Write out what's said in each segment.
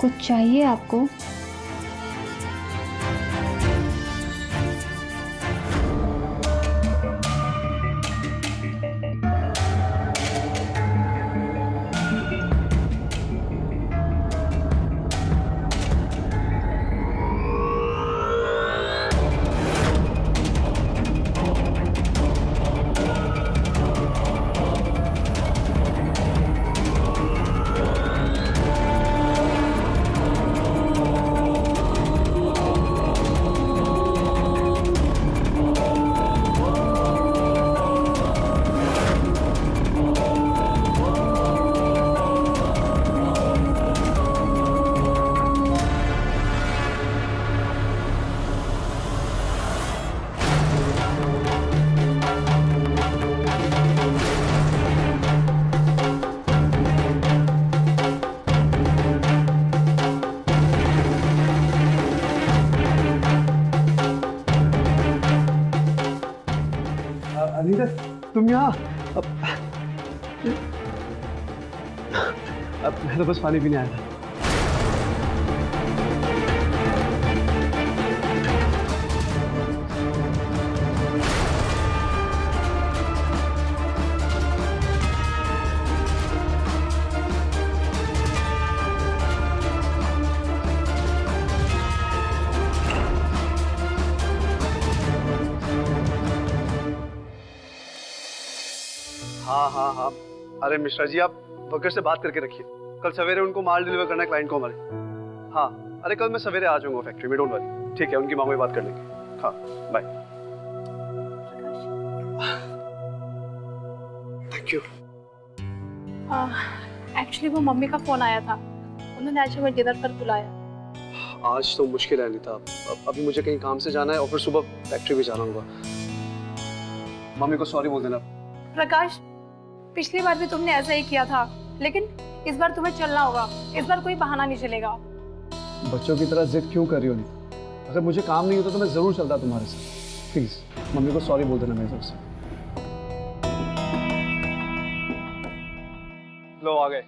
कुछ चाहिए आपको? अनीता, तुम यहाँ? अब मैं तो बस पानी पीने आया था। हाँ हाँ, अरे मिश्रा जी, आप वर्कर से बात करके रखिए। कल सवेरे उनको माल डिलीवर करना है क्लाइंट को हमारे। हाँ, अरे कल मैं सवेरे आ जाऊंगा फैक्ट्री में, डोंट वरी। ठीक है, उनकी मांगों में बात कर लेंगे। हाँ, बाय। Thank you. एक्चुअली वो मम्मी का फोन आया था, उन्होंने आज हमें डिनर पर बुलाया। आज तो मुश्किल है अनीता, अभी मुझे कहीं काम से जाना है और फिर सुबह फैक्ट्री भी जाना होगा। मम्मी को सॉरी बोल देना। प्रकाश, पिछली बार भी तुमने ऐसा ही किया था, लेकिन इस बार तुम्हें चलना होगा। इस बार कोई बहाना नहीं चलेगा। बच्चों की तरह जिद क्यों कर रही हो अनीता? अगर मुझे काम नहीं होता तो मैं जरूर चलता तुम्हारे साथ। प्लीज मम्मी को सॉरी बोल देना मेरी तरफ से। लो आ गए।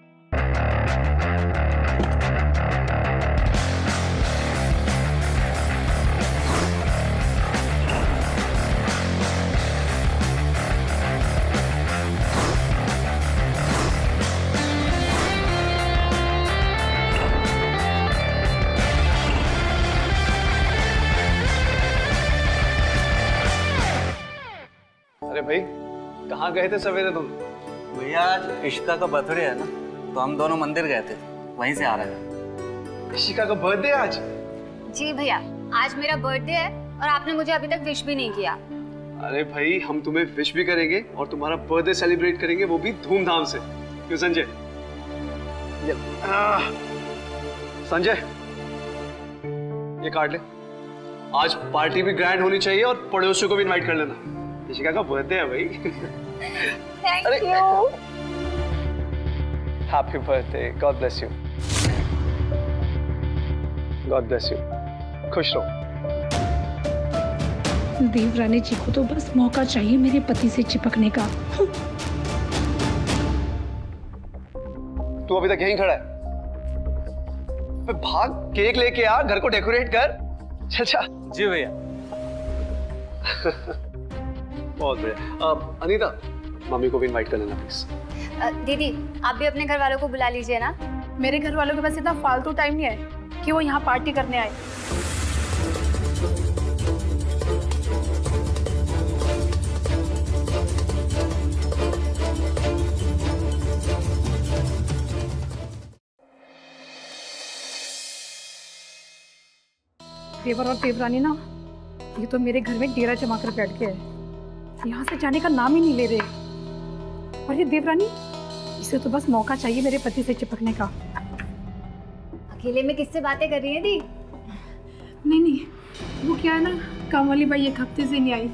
अरे भाई, कहाँ गए थे सवेरे तुम? भैया आज इशिका का बर्थडे है ना, तो हम दोनों मंदिर गए थे, वहीं से आ रहे हैं। इशिका का बर्थडे आज? जी भैया, आज मेरा बर्थडे है और आपने मुझे अभी तक विश भी नहीं किया। अरे भाई, हम तुम्हें विश भी करेंगे और तुम्हारा बर्थडे सेलिब्रेट करेंगे, वो भी धूमधाम से। क्यों संजय? संजय, ये कार्ड ले। आज पार्टी भी ग्रैंड होनी चाहिए और पड़ोसियों को भी इनवाइट कर लेना। इशिका का बर्थडे है भाई। Thank you. Happy birthday, God bless you. God bless you, खुश रहो। देवरानी जी को तो बस मौका चाहिए मेरे पति से चिपकने का। तू अभी तक यहीं खड़ा है? भाग, केक लेके आ, घर को डेकोरेट कर। चल। जी भैया। बहुत बढ़िया। अनीता, मम्मी को भी इनवाइट कर लेना प्लीज। दीदी, आप भी अपने घर वालों को बुला लीजिए ना। मेरे घर वालों के पास इतना फालतू टाइम नहीं है कि वो यहाँ पार्टी करने आए। देवर और देवरानी ना, ये तो मेरे घर में डेरा जमा कर बैठ गए हैं। यहाँ से जाने का नाम ही नहीं ले रहे। और ये देवरानी, इसे तो बस मौका चाहिए मेरे पति से चिपकने का। अकेले में किससे बातें कर रही है दी? नहीं, वो क्या है ना, काम वाली बाई एक हफ्ते से नहीं आई,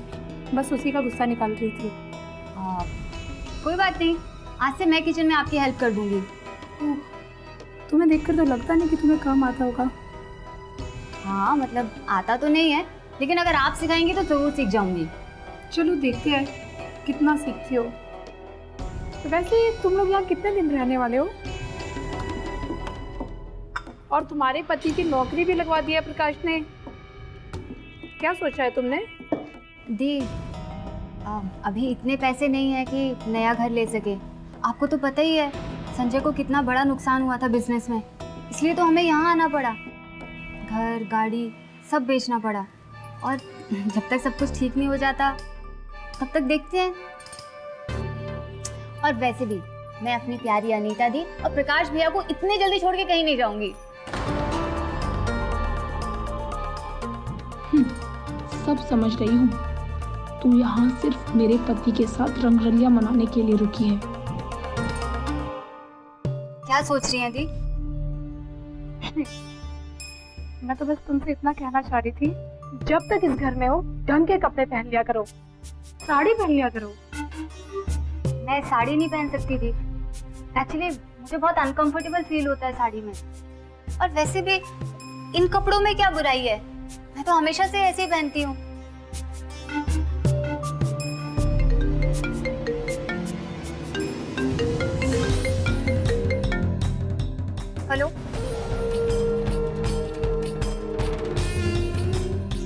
बस उसी का गुस्सा निकाल रही थी। कोई बात नहीं, आज से मैं किचन में आपकी हेल्प कर दूंगी। तुम्हें देखकर तो लगता नहीं कि तुम्हें काम आता होगा। हाँ, मतलब आता तो नहीं है, लेकिन अगर आप सिखाएंगे तो जरूर सीख जाऊंगी। चलो देखते हैं कितना सीखती हो। तो वैसे तुम लोग यहाँ कितने दिन रहने वाले हो? और तुम्हारे पति की नौकरी भी लगवा दिया प्रकाश ने। क्या सोचा है तुमने? दी, अभी इतने पैसे नहीं है कि नया घर ले सके। आपको तो पता ही है संजय को कितना बड़ा नुकसान हुआ था बिजनेस में, इसलिए तो हमें यहाँ आना पड़ा। घर गाड़ी सब बेचना पड़ा, और जब तक सब कुछ ठीक नहीं हो जाता तब तक देखते हैं। और वैसे भी मैं अपनी प्यारी अनीता दी और प्रकाश भैया को इतने जल्दी छोड़ के कहीं नहीं जाऊंगी। सब समझ रही हूँ। तू यहाँ सिर्फ मेरे पति के साथ रंगरलिया मनाने के लिए रुकी है। क्या सोच रही हैं दी? मैं तो बस तुमसे इतना कहना चाह रही थी, जब तक इस घर में हो ढंग के कपड़े पहन लिया करो, साड़ी पहन लिया करो। मैं साड़ी नहीं पहन सकती थी। एक्चुअली मुझे बहुत अनकंफर्टेबल फील होता है साड़ी में। और वैसे भी इन कपड़ों में क्या बुराई है, मैं तो हमेशा से ऐसे ही पहनती हूँ। हेलो,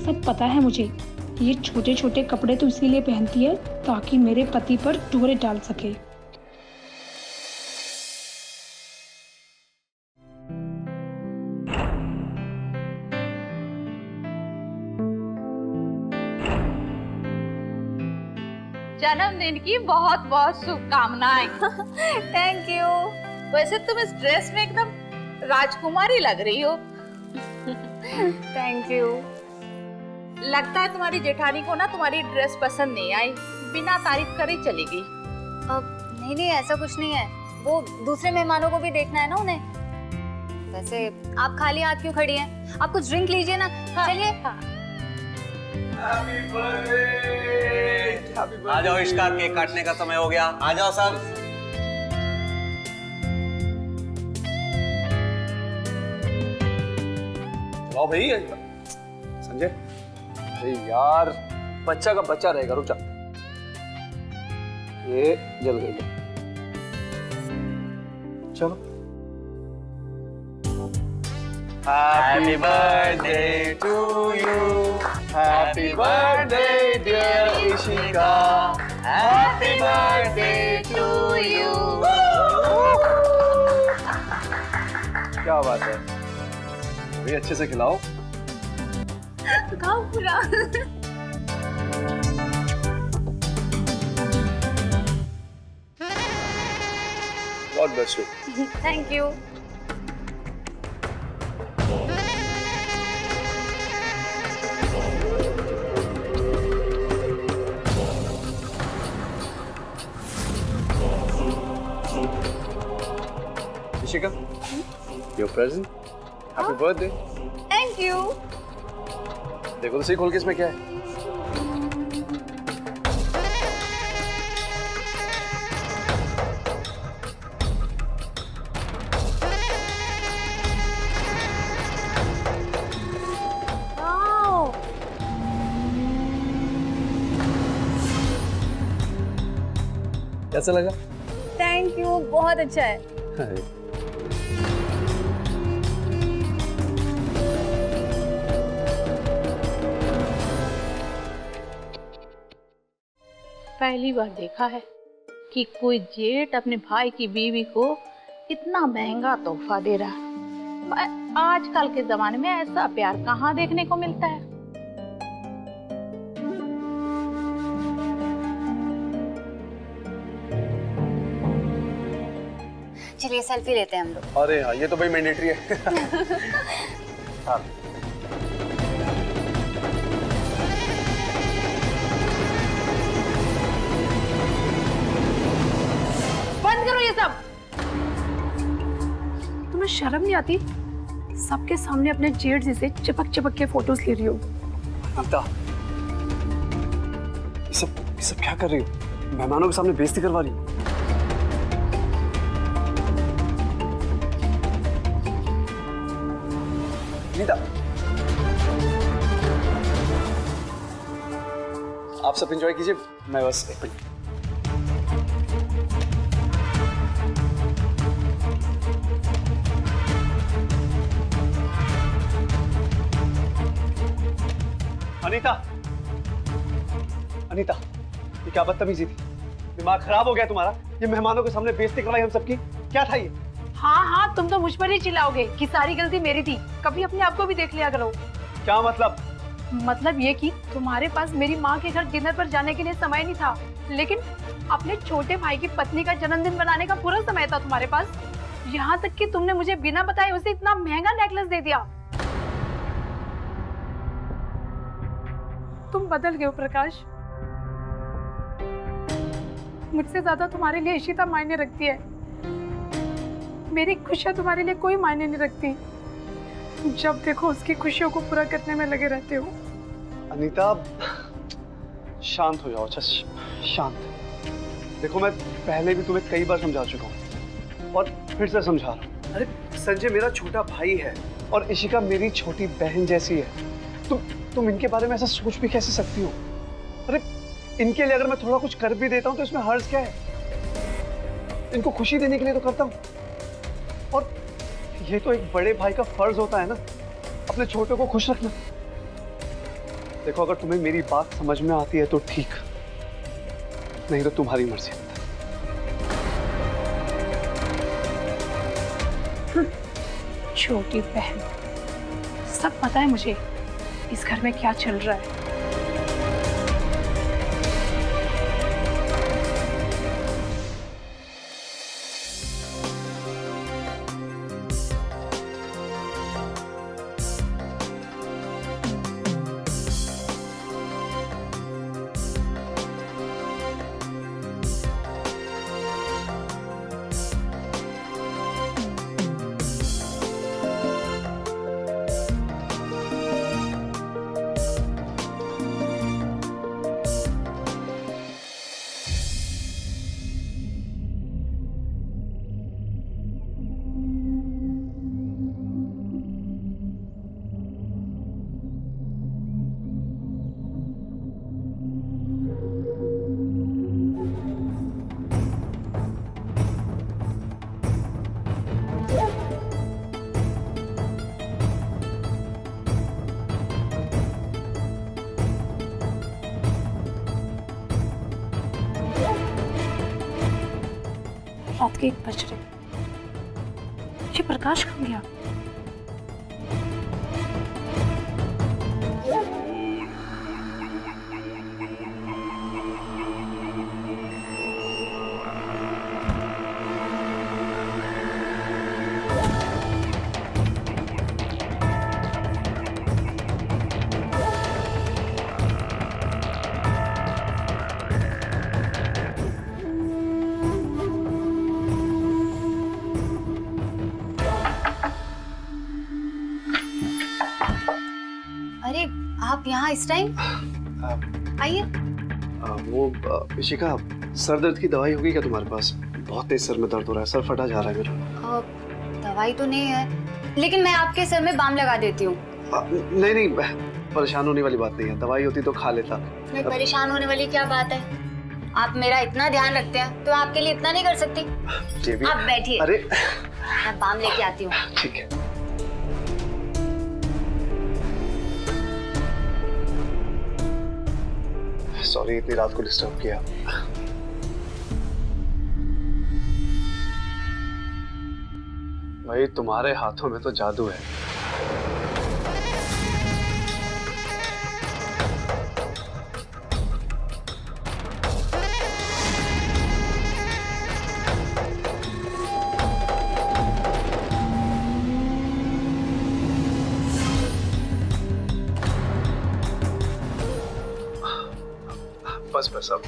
सब पता है मुझे। ये छोटे छोटे कपड़े तो इसीलिए पहनती है ताकि मेरे पति पर डोरे डाल सके। जन्मदिन की बहुत बहुत शुभकामनाएं। Thank you. वैसे तुम इस ड्रेस में एकदम राजकुमारी लग रही हो। Thank you. लगता है तुम्हारी जेठानी को ना तुम्हारी ड्रेस पसंद नहीं आई, बिना तारीफ करे चली गई। नहीं नहीं, ऐसा कुछ नहीं है, वो दूसरे मेहमानों को भी देखना है ना उन्हें। वैसे आप खाली हाथ क्यों खड़ी हैं? आप कुछ ड्रिंक लीजिए ना। चलिए। आ जाओ इश्का, केक काटने का समय हो गया। आ जाओ सब। चलाओ भाई। संजय, अरे यार बच्चा का बच्चा रहेगा, रुक जा। ये जल गई। चलो। Happy birthday to you, happy birthday dear Ishika, happy birthday to you. क्या बात है भाई, अच्छे से खिलाओ। खाओ पूरा। God bless you. Thank you. Ishika, your present. Happy birthday. Thank you. देखो तो सही खोल के इसमें क्या है। कैसा लगा? थैंक यू, बहुत अच्छा है। पहली बार देखा है कि कोई जेठ अपने भाई की बीवी को इतना महंगा तोहफा दे रहा है। आजकल के जमाने में ऐसा प्यार कहाँ देखने को मिलता है। चलिए सेल्फी लेते हैं हम लोग। अरे हाँ, ये तो भाई मैंडेटरी है। हाँ। बंद करो ये सब। तुम्हें शर्म नहीं आती? सबके सामने अपने जेठ जी से चिपक चिपक के फोटोज ले रही हो। अनीता, ये सब क्या कर रही हो? मेहमानों के सामने बेइज्जती करवा रही हो। अनीता, आप सब एंजॉय कीजिए, मैं बस एक मिनट। अनीता, अनीता, ये क्या बदतमीजी थी? दिमाग खराब हो गया तुम्हारा? ये मेहमानों के सामने बेइज्जती करवाई हम सबकी। क्या था ये? हाँ हाँ, तुम तो मुझ पर ही चिल्लाओगे कि सारी गलती मेरी थी। कभी अपने आप को भी देख लिया करो। क्या मतलब? मतलब ये कि तुम्हारे पास मेरी माँ के घर डिनर पर जाने के लिए समय नहीं था, लेकिन अपने छोटे भाई की पत्नी का जन्मदिन बनाने का पूरा समय था तुम्हारे पास। यहाँ तक कि तुमने मुझे बिना बताए उसे इतना महंगा नेकलेस दे दिया। तुम बदल गए हो प्रकाश। मुझसे ज्यादा तुम्हारे लिए इशिता मायने रखती है। मेरी खुशियां तुम्हारे लिए कोई मायने नहीं रखती। जब देखो उसकी खुशियों को पूरा करने में लगे रहते हो। अनीता, शांत हो जाओ। अच्छा शांत। देखो, मैं पहले भी तुम्हें कई बार समझा चुका हूँ और फिर से समझा रहा हूँ। अरे संजय मेरा छोटा भाई है और इशिका मेरी छोटी बहन जैसी है। तुम इनके बारे में ऐसा सोच भी कैसे सकती हो? अरे इनके लिए अगर मैं थोड़ा कुछ कर भी देता हूँ तो इसमें हर्ज क्या है? इनको खुशी देने के लिए तो करता हूँ। और ये तो एक बड़े भाई का फर्ज होता है ना, अपने छोटे को खुश रखना। देखो, अगर तुम्हें मेरी बात समझ में आती है तो ठीक, नहीं तो तुम्हारी मर्जी। छोटी बहन, सब पता है मुझे इस घर में क्या चल रहा है। रात के 1 बज रहे। ये प्रकाश कहाँ गया? अरे आप यहाँ इस टाइम? आइए। इशिका, सर दर्द की दवाई होगी क्या तुम्हारे पास? बहुत तेज सर में दर्द हो रहा है, सर फटा जा रहा है मेरा। दवाई तो नहीं है, लेकिन मैं आपके सर में बाम लगा देती हूँ। नहीं नहीं, परेशान होने वाली बात नहीं है, दवाई होती तो खा लेता। इसमें परेशान होने वाली क्या बात है? आप मेरा इतना ध्यान रखते हैं तो आपके लिए इतना नहीं कर सकती? ये भी। आप बैठिए, अरे मैं बाम लेके आती हूँ। ठीक है। सॉरी इतनी रात को डिस्टर्ब किया। भाई तुम्हारे हाथों में तो जादू है। बस अब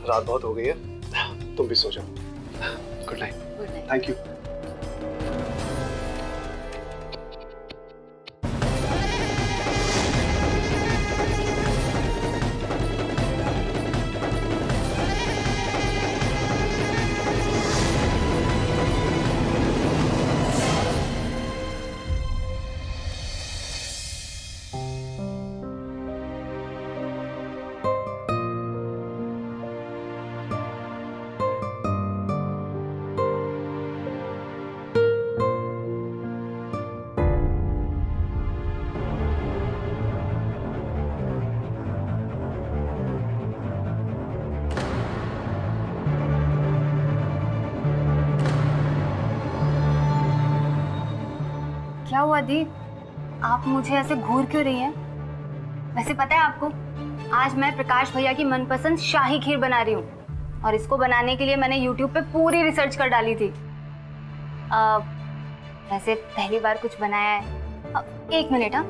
रात बहुत हो गई है, तुम भी सो जाओ। Good night. Thank you. क्या हुआ दी? आप मुझे ऐसे घूर क्यों रही हैं? वैसे पता है आपको, आज मैं प्रकाश भैया की मनपसंद शाही खीर बना रही हूँ और इसको बनाने के लिए मैंने YouTube पे पूरी रिसर्च कर डाली थी। वैसे पहली बार कुछ बनाया है। एक मिनट। हाँ,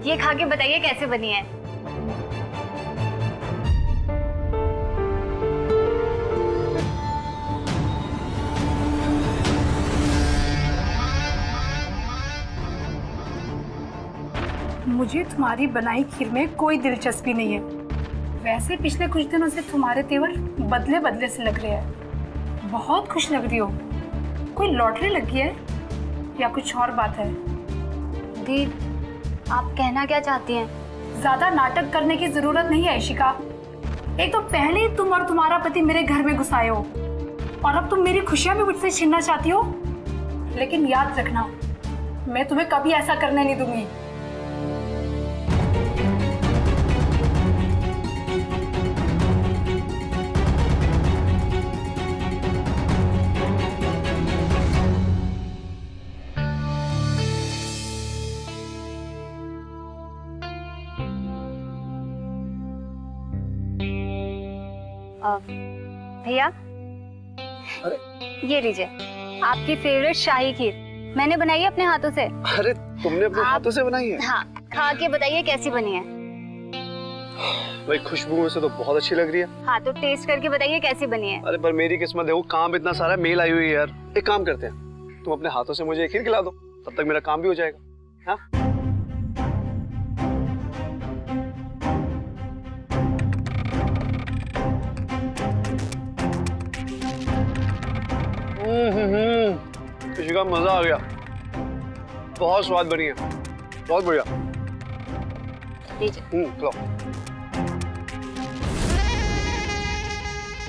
ये खा के बताइए कैसे बनी है। मुझे तुम्हारी बनाई खीर में कोई दिलचस्पी नहीं है। वैसे पिछले कुछ दिनों से तुम्हारे तेवर बदले बदले से लग रहे हैं। बहुत खुश लग रही हो। कोई लॉटरी लगी है या कुछ और बात है? दी, आप कहना क्या चाहती हैं? ज्यादा नाटक करने की जरूरत नहीं है इशिका। एक तो पहले ही तुम और तुम्हारा पति मेरे घर में घुस आए हो और अब तुम मेरी खुशियां भी मुझसे छीनना चाहती हो। लेकिन याद रखना, मैं तुम्हें कभी ऐसा करने नहीं दूंगी। भैया, ये लीजिए आपकी फेवरेट शाही खीर। मैंने बनाई है अपने हाथों से। अरे तुमने अपने हाथों से बनाई है? हाँ, खा के बताइए कैसी बनी है। भाई खुशबू में से तो बहुत अच्छी लग रही है। हाँ, तो टेस्ट करके बताइए कैसी बनी है। अरे पर मेरी किस्मत है, वो काम इतना सारा मेल आई हुई है यार। एक काम करते हैं, तुम अपने हाथों से मुझे खीर खिला दो, तब तक मेरा काम भी हो जाएगा। हाँ? इशिका, मजा आ गया। बहुत स्वाद बनी है, बहुत बढ़िया। लो,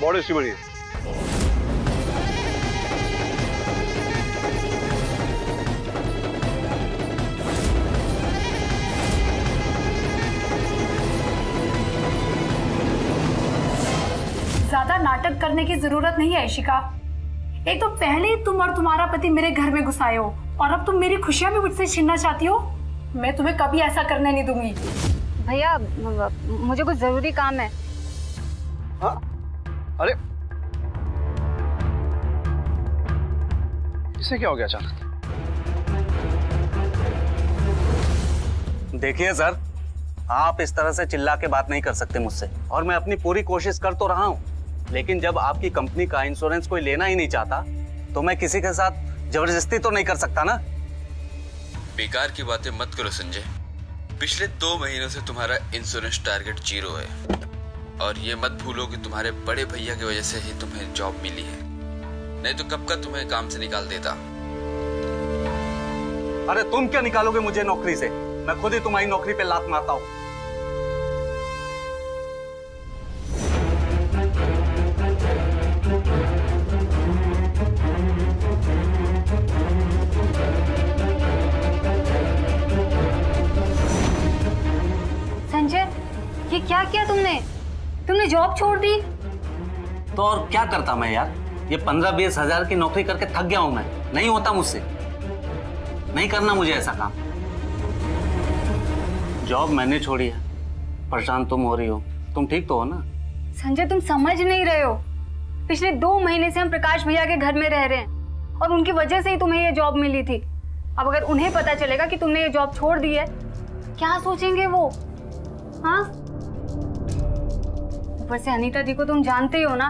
बहुत टेस्टी बनी है। ज्यादा नाटक करने की जरूरत नहीं है इशिका। एक तो पहले ही तुम और तुम्हारा पति मेरे घर में घुस आए हो और अब तुम मेरी खुशियां भी मुझसे छीनना चाहती हो। मैं तुम्हें कभी ऐसा करने नहीं दूंगी। भैया, मुझे कुछ जरूरी काम है। हाँ? अरे इसे क्या हो गया अचानक? देखिए सर, आप इस तरह से चिल्ला के बात नहीं कर सकते मुझसे, और मैं अपनी पूरी कोशिश कर तो रहा हूँ, लेकिन जब आपकी कंपनी का इंश्योरेंस कोई लेना ही नहीं चाहता तो मैं किसी के साथ जबरदस्ती तो नहीं कर सकता ना। बेकार की बातें मत करो संजय। पिछले 2 महीनों से तुम्हारा इंश्योरेंस टारगेट 0 है, और ये मत भूलो कि तुम्हारे बड़े भैया की वजह से ही तुम्हें जॉब मिली है, नहीं तो कब का तुम्हें काम से निकाल देता। अरे तुम क्या निकालोगे मुझे नौकरी से? मैं खुद ही तुम्हारी नौकरी पे लात मारता हूँ। संजय, ये क्या किया तुमने? तुमने जॉब छोड़ दी? तो और क्या करता मैं यार? ये 15-20 हजार की नौकरी करके थक गया हूं मैं। नहीं होता मुझसे, नहीं करना मुझे ऐसा काम। जॉब मैंने छोड़ी है, परेशान तुम हो रही हो। तुम ठीक तो हो ना? संजय, तुम समझ नहीं रहे हो। पिछले 2 महीने से हम प्रकाश भैया के घर में रह रहे हैं और उनकी वजह से ही तुम्हें ये जॉब मिली थी। अब अगर उन्हें पता चलेगा कि तुमने ये जॉब छोड़ दी है, क्या सोचेंगे वो? हाँ, ऊपर से अनीता दी को तुम जानते ही हो ना।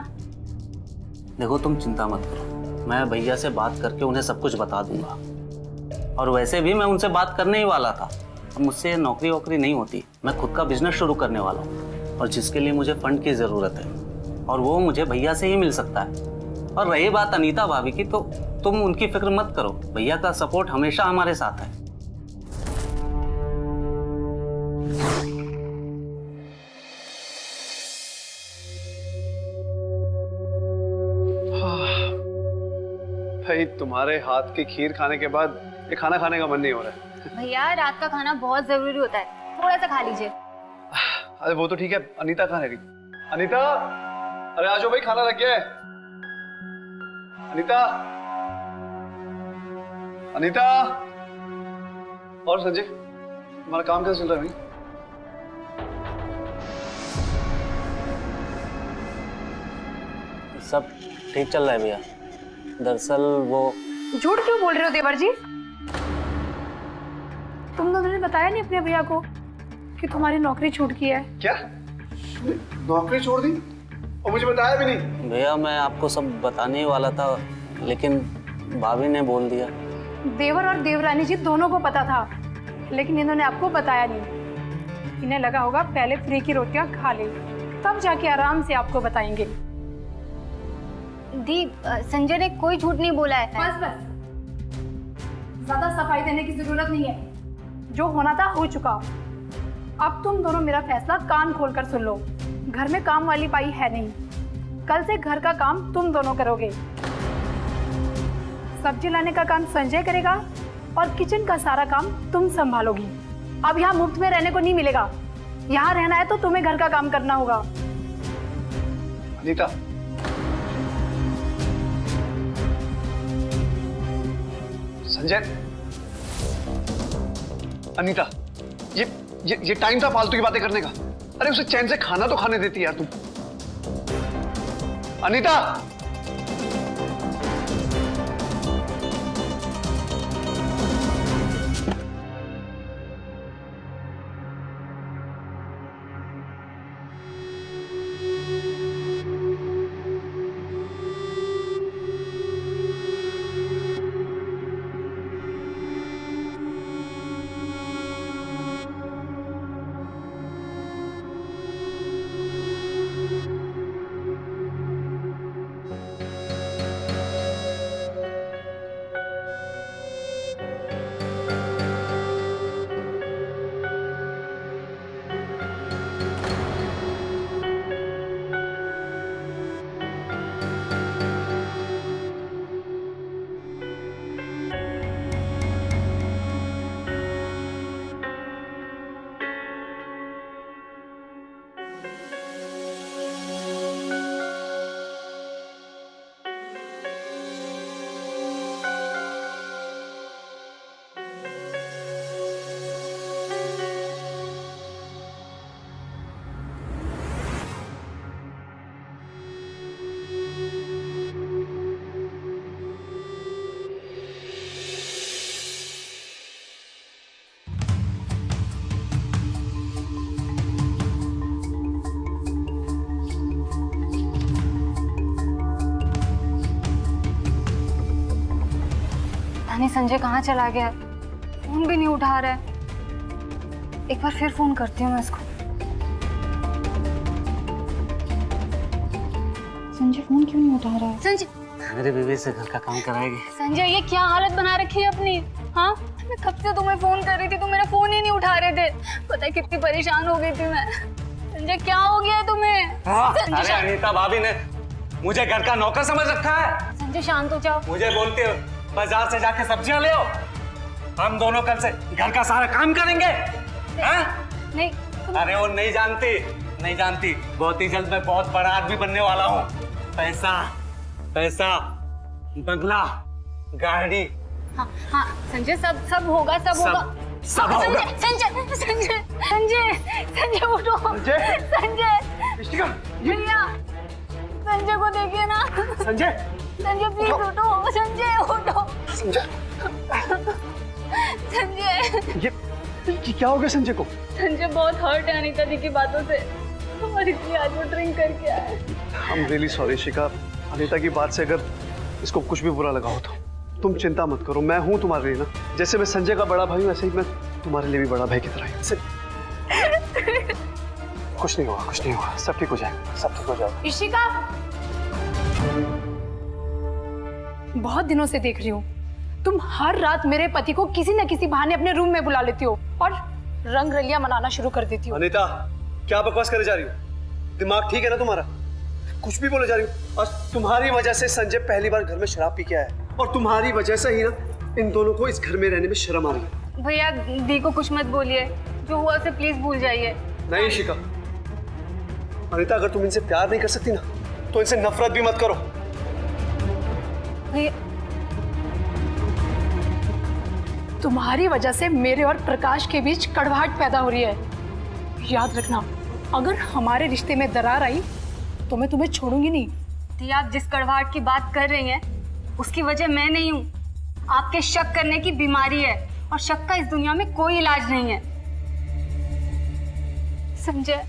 देखो तुम चिंता मत करो, मैं भैया से बात करके उन्हें सब कुछ बता दूंगा। और वैसे भी मैं उनसे बात करने ही वाला था। अब मुझसे नौकरी वोकरी नहीं होती, मैं खुद का बिजनेस शुरू करने वाला हूँ, और जिसके लिए मुझे फंड की ज़रूरत है, और वो मुझे भैया से ही मिल सकता है। और रही बात अनीता भाभी की, तो तुम उनकी फिक्र मत करो, भैया का सपोर्ट हमेशा हमारे साथ है। भाई तुम्हारे हाथ की खीर खाने के बाद ये खाना खाने का मन नहीं हो रहा है। भैया, रात का खाना बहुत जरूरी होता है, थोड़ा सा खा लीजिए। अरे वो तो ठीक है, अनीता कहाँ रह गई? अनीता, अरे आ जाओ भाई, खाना लग गया है। अनीता, अनीता। और संजय, तुम्हारा काम कैसा चल रहा है भाई? सब ठीक चल रहा है भैया। दरअसल वो झूठ क्यों बोल रहे हो देवर जी? तुम दोनों ने बताया नहीं अपने भैया को कि तुम्हारी नौकरी छूट गई है? क्या नौकरी छोड़ दी और मुझे बताया भी नहीं? भैया मैं आपको सब बताने ही वाला था, लेकिन भाभी ने बोल दिया। देवर और देवरानी जी दोनों को पता था, लेकिन इन्होंने आपको बताया नहीं। इन्हें लगा होगा पहले फ्री की रोटियां खा ले, तब जाके आराम से आपको बताएंगे। दी, संजय ने कोई झूठ नहीं बोला है। बस बस, ज्यादा सफाई देने की जरूरत नहीं है। जो होना था हो चुका। अब तुम दोनों मेरा फैसला कान खोलकर सुन लो। घर में काम वाली पाई है नहीं। कल से घर का काम तुम दोनों करोगे। सब्जी लाने का काम संजय करेगा और किचन का सारा काम तुम संभालोगी। अब यहाँ मुफ्त में रहने को नहीं मिलेगा। यहाँ रहना है तो तुम्हें घर का काम करना होगा। अनीता, संजय, अनीता, ये टाइम था फालतू की बातें करने का। अरे उसे चैन से खाना तो खाने देती यार तुम। अनीता, नहीं, संजय कहाँ चला गया? फोन भी नहीं उठा रहा है। एक बार फिर फोन करती हूँ मैं इसको। संजय फोन क्यों नहीं उठा रहा है? संजय, मेरे बीवी से घर का काम कराएगी। संजय ये क्या हालत बना रखी है अपनी? हाँ, मैं कब से तुम्हें फोन कर रही थी, तुम मेरा फोन ही नहीं उठा रहे थे। पता है कितनी परेशान हो गई थी मैं। संजय क्या हो गया है तुम्हें? अरे अनीता, भाभी ने मुझे घर का नौकर समझ रखा है। संजय शांत हो जाओ। मुझे बोलते हो बाजार से जाके सब्जियां ले आओ, हम दोनों कल से घर का सारा काम करेंगे। नहीं अरे वो नहीं जानती, बहुत ही जल्द मैं बहुत बड़ा आदमी बनने वाला हूँ। पैसा पैसा, बंगला, गाड़ी। हाँ हाँ संजय, सब होगा, सब होगा। संजय उठो। इष्टिका, भैया संजय को देखिए ना। संजय प्लीज उठो। संजय उठो। संजय ये क्या हो गया संजय को? संजय बहुत हर्ट है अनीता दी की बातों से, और इसलिए आज वो ड्रिंक करके आया। आई एम रियली सॉरी शिखा। अनीता की बात से अगर इसको कुछ भी बुरा लगा हो तो तुम चिंता मत करो, मैं हूँ तुम्हारे लिए ना। जैसे मैं संजय का बड़ा भाई हूँ, वैसे ही मैं तुम्हारे लिए भी बड़ा भाई की तरह हूँ। कुछ नहीं होगा, सब ठीक हो जाएगा, इशिका, बहुत दिनों से देख रही हूँ तुम हर रात मेरे पति को किसी न किसी बहाने अपने रूम में बुला लेती हो और रंग रलियां मनाना शुरू कर देती हो। अनीता, क्या बकवास करे जा रही हो? दिमाग ठीक है ना तुम्हारा? कुछ भी बोले जा रही हो। और तुम्हारी वजह से संजय पहली बार घर में शराब पी के आया है, और तुम्हारी वजह से ही ना इन दोनों को इस घर में रहने में शर्म आ रही है। भैया दी को कुछ मत बोलिए, जो हुआ उसे प्लीज भूल जाइए। नहीं शिखा, अनीता, अगर तुम इनसे प्यार नहीं कर सकती ना, तो इनसे नफरत भी मत करो। भैया, तुम्हारी वजह से मेरे और प्रकाश के बीच कड़वाहट पैदा हो रही है। याद रखना, अगर हमारे रिश्ते में दरार आई तो मैं तुम्हें छोड़ूंगी नहीं। दी, आप जिस कड़वाहट की बात कर रही हैं उसकी वजह मैं नहीं हूँ। आपके शक करने की बीमारी है और शक का इस दुनिया में कोई इलाज नहीं है। संजय,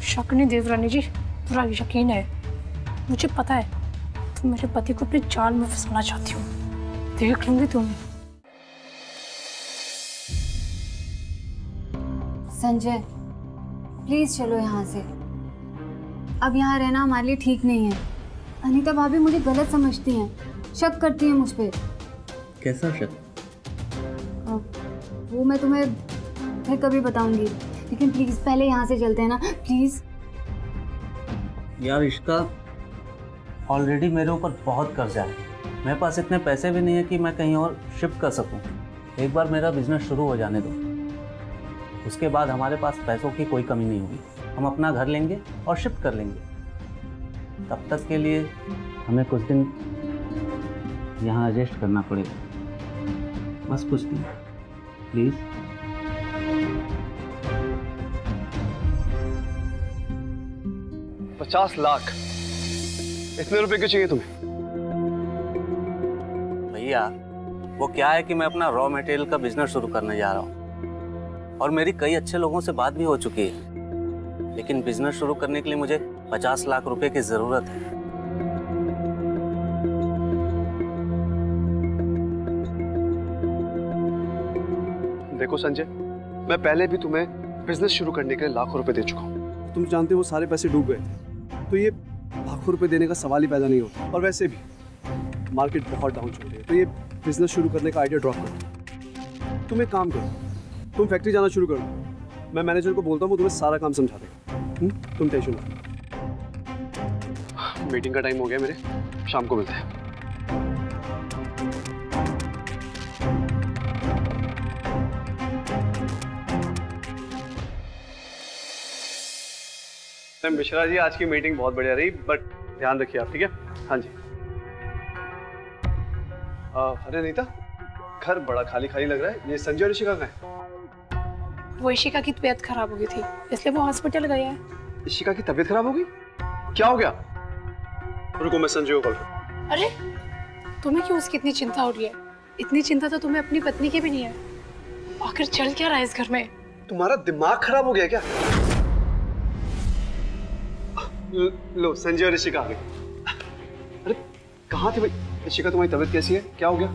शक नहीं देवरानी जी, पूरा यकीन है। मुझे पता है तुम मेरे पति को अपने जाल में फंसाना चाहती हो। देख लूंगी तुम्हें। संजय, प्लीज चलो यहाँ से। अब यहाँ रहना हमारे लिए ठीक नहीं है। अनीता भाभी मुझे गलत समझती हैं, शक करती हैं मुझ पे। कैसा शक? वो मैं तुम्हें फिर कभी बताऊंगी, लेकिन प्लीज पहले यहाँ से चलते हैं ना, प्लीज। यार इसका ऑलरेडी मेरे ऊपर बहुत कर्जा है। मेरे पास इतने पैसे भी नहीं है कि मैं कहीं और शिफ्ट कर सकूं। एक बार मेरा बिजनेस शुरू हो जाने दो, उसके बाद हमारे पास पैसों की कोई कमी नहीं होगी। हम अपना घर लेंगे और शिफ्ट कर लेंगे। तब तक के लिए हमें कुछ दिन यहाँ एडजस्ट करना पड़ेगा, बस कुछ दिन प्लीज़। 50 लाख, इतने रुपए क्यों चाहिए तुम्हें? भैया वो क्या है कि मैं अपना रॉ मटेरियल का बिजनेस शुरू करने जा रहा हूँ और मेरी कई अच्छे लोगों से बात भी हो चुकी है, लेकिन बिजनेस शुरू करने के लिए मुझे 50 लाख रुपए की जरूरत है। देखो संजय, मैं पहले भी तुम्हें बिजनेस शुरू करने के लिए लाखों रुपए दे चुका हूँ। तुम जानते हो वो सारे पैसे डूब गए थे, तो ये लाखों रुपए देने का सवाल ही पैदा नहीं होता। और वैसे भी मार्केट बहुत डाउन चल रही है, तो ये बिजनेस शुरू करने का आइडिया ड्रॉप करो। तुम एक काम करो, तुम फैक्ट्री जाना शुरू करो। मैं मैनेजर को बोलता हूँ, वो तुम्हें सारा काम समझा देगा। तुम टेंशन मत। मीटिंग का टाइम हो गया मेरे, शाम को मिलते हैं। मिश्रा जी, आज की मीटिंग बहुत बढ़िया रही, बट ध्यान रखिए आप, ठीक है? हाँ जी। अरे नीता, घर बड़ा खाली खाली लग रहा है। ये संजय और ऋषिका कहाँ है? वो ऋषिका की तबीयत खराब हो गई थी, इसलिए वो हॉस्पिटल गया है। ऋषिका की तबीयत खराब हो गई? क्या हो गया? रुको, मैं संजय को कॉल करूं। अरे तुम्हें क्यों उसकी इतनी चिंता हो रही है? इतनी चिंता तो तुम्हें अपनी पत्नी की भी नहीं है। आखिर चल क्या रहा है इस घर में? तुम्हारा दिमाग खराब हो गया क्या? लो, संजय और ऋषिका आ गए। अरे कहाँ थे भाई? ऋषिका, तुम्हारी तबीयत कैसी है? क्या हो गया?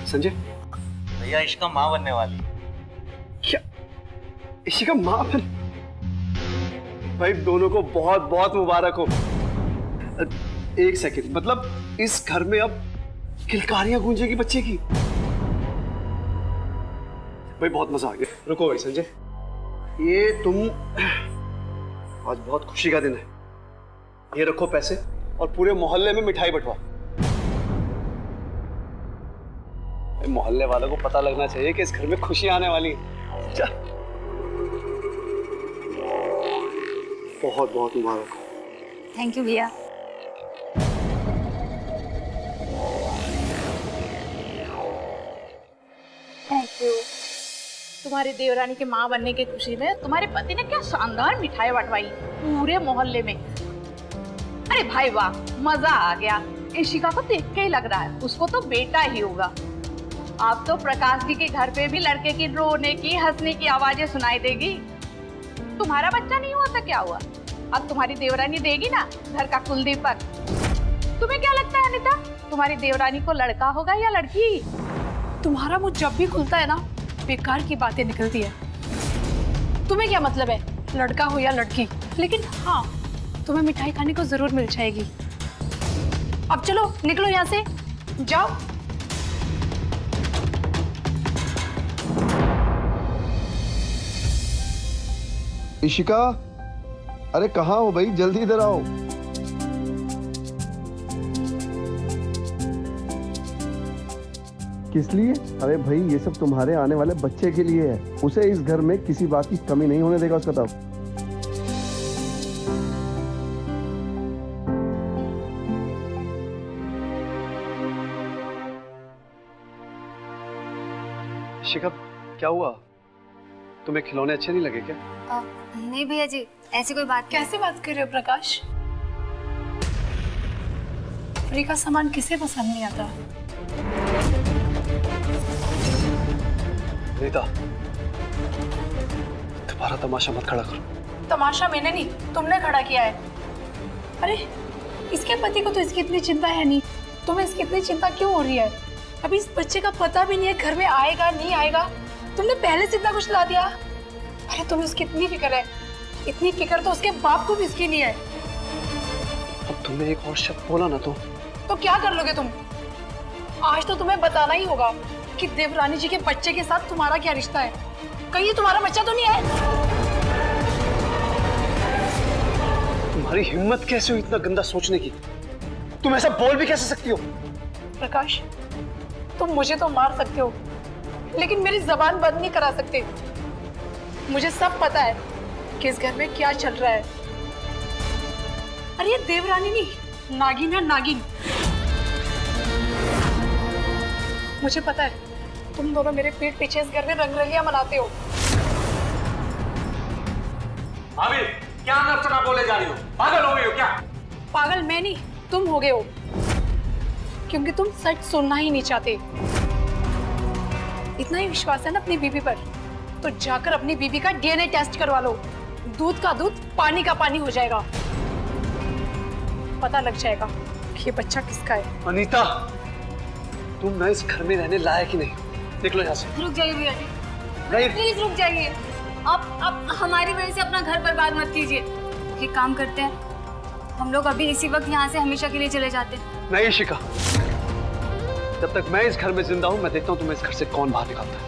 संजय, भैया इसका माँ बनने वाली। क्या ऋषिका माँ बन? भाई दोनों को बहुत बहुत मुबारक हो। एक सेकंड, मतलब इस घर में अब किलकारियां गूंजेगी बच्चे की। भाई बहुत मजा आ गया। रुको भाई संजय, ये तुम, आज बहुत खुशी का दिन है। ये रखो पैसे और पूरे मोहल्ले में मिठाई बंटवाओ। मोहल्ले वालों को पता लगना चाहिए कि इस घर में खुशी आने वाली है। बहुत बहुत मुबारक हो। थैंक यू भैया। Thank you. तुम्हारी देवरानी के माँ बनने की खुशी में तुम्हारे पति ने क्या शानदार मिठाई बंटवाई पूरे मोहल्ले में। अरे भाई वाह, मजा आ गया। ऋषिका को देख के ही लग रहा है उसको तो बेटा ही होगा। अब तो प्रकाश जी के घर पे भी लड़के की रोने की हंसने की आवाजें सुनाई देगी। तुम्हारा बच्चा नहीं हुआ था, क्या हुआ? अब तुम्हारी देवरानी देगी ना घर का कुलदीपक। तुम्हें क्या लगता है अनीता, तुम्हारी देवरानी को लड़का होगा या लड़की? तुम्हारा मुंह जब भी खुलता है ना, बेकार की बातें निकलती है। तुम्हें क्या मतलब है लड़का हो या लड़की? लेकिन हाँ, तुम्हें मिठाई खाने को जरूर मिल जाएगी। अब चलो निकलो यहाँ से, जाओ। ऋषिका, अरे कहाँ हो भाई? जल्दी इधर आओ। किस लिए? अरे भाई ये सब तुम्हारे आने वाले बच्चे के लिए है। उसे इस घर में किसी बात की कमी नहीं होने देगा उसका तब। शिखा, क्या हुआ? तुम्हें खिलौने अच्छे नहीं लगे क्या? नहीं भैया जी, ऐसी कोई बात नहीं। कैसे बात कर रहे हो प्रकाश? फ्री का सामान किसे पसंद नहीं आता? रीता, तुम्हारा तमाशा मत खड़ा करो। तमाशा मैंने नहीं, तुमने खड़ा किया है। अरे इसके पति को तो इसकी इतनी चिंता है नहीं, तुम्हें इसकी इतनी चिंता क्यों हो रही है? अभी इस बच्चे का पता भी नहीं है घर में आएगा नहीं आएगा, तुमने पहले से इतना कुछ ला दिया। अरे तुम्हें उसकी इतनी फिक्र है, इतनी फिक्र तो उसके बाप को भी इसकी नहीं है। अब तुमने एक और शब्द बोला ना तो क्या कर लोगे तुम? आज तो तुम्हें बताना ही होगा कि देवरानी जी के बच्चे के साथ तुम्हारा क्या रिश्ता है। कहीं ये तुम्हारा बच्चा तो नहीं है? तुम्हारी हिम्मत कैसे हुई इतना गंदा सोचने की? तुम ऐसा बोल भी कैसे सकती हो? प्रकाश, तुम मुझे तो मार सकते हो लेकिन मेरी जबान बंद नहीं करा सकते। मुझे सब पता है कि इस घर में क्या चल रहा है। अरे ये देवरानी नहीं, नागिन है नागिन। मुझे पता है तुम दोनों मेरे पीठ पीछे इस घर में रंगरलियां मनाते हो। भाभी, क्या नचना बोले जा रही हो? पागल हो गई हो क्या? पागल मैं नहीं, तुम हो गए हो, क्योंकि तुम सच सुनना ही नहीं चाहते। इतना ही विश्वास है ना अपनी बीबी पर, तो जाकर अपनी बीबी का डीएनए टेस्ट करवा लो। दूध का दूध, पानी का पानी हो जाएगा। पता लग जाएगा कि ये बच्चा किसका है। अनीता, तुम ना इस घर में रहने लायक ही नहीं। निकलो यहाँ से। रुक जाइए भैया जी, नहीं, प्लीज रुक जाइए। आप हमारी वजह से अपना घर बर्बाद मत कीजिए। एक काम करते हैं, हम लोग अभी इसी वक्त यहाँ से हमेशा के लिए चले जाते हैं। नहीं शिखा, जब तक मैं इस घर में जिंदा हूं मैं देखता हूं तुम्हें इस घर से कौन बाहर निकालता है।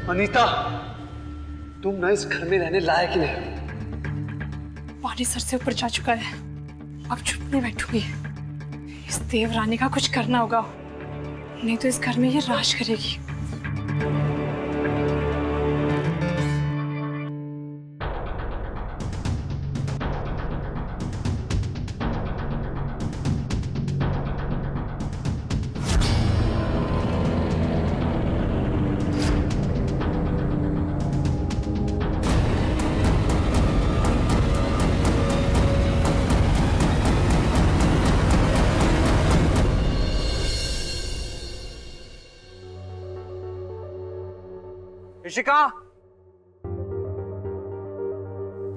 अनीता, तुम ना इस घर में रहने लायक ही नहीं। पानी सर से ऊपर जा चुका है, अब चुप नहीं बैठूंगी। इस देवरानी का कुछ करना होगा, नहीं तो इस घर में ये राज करेगी। इशिका,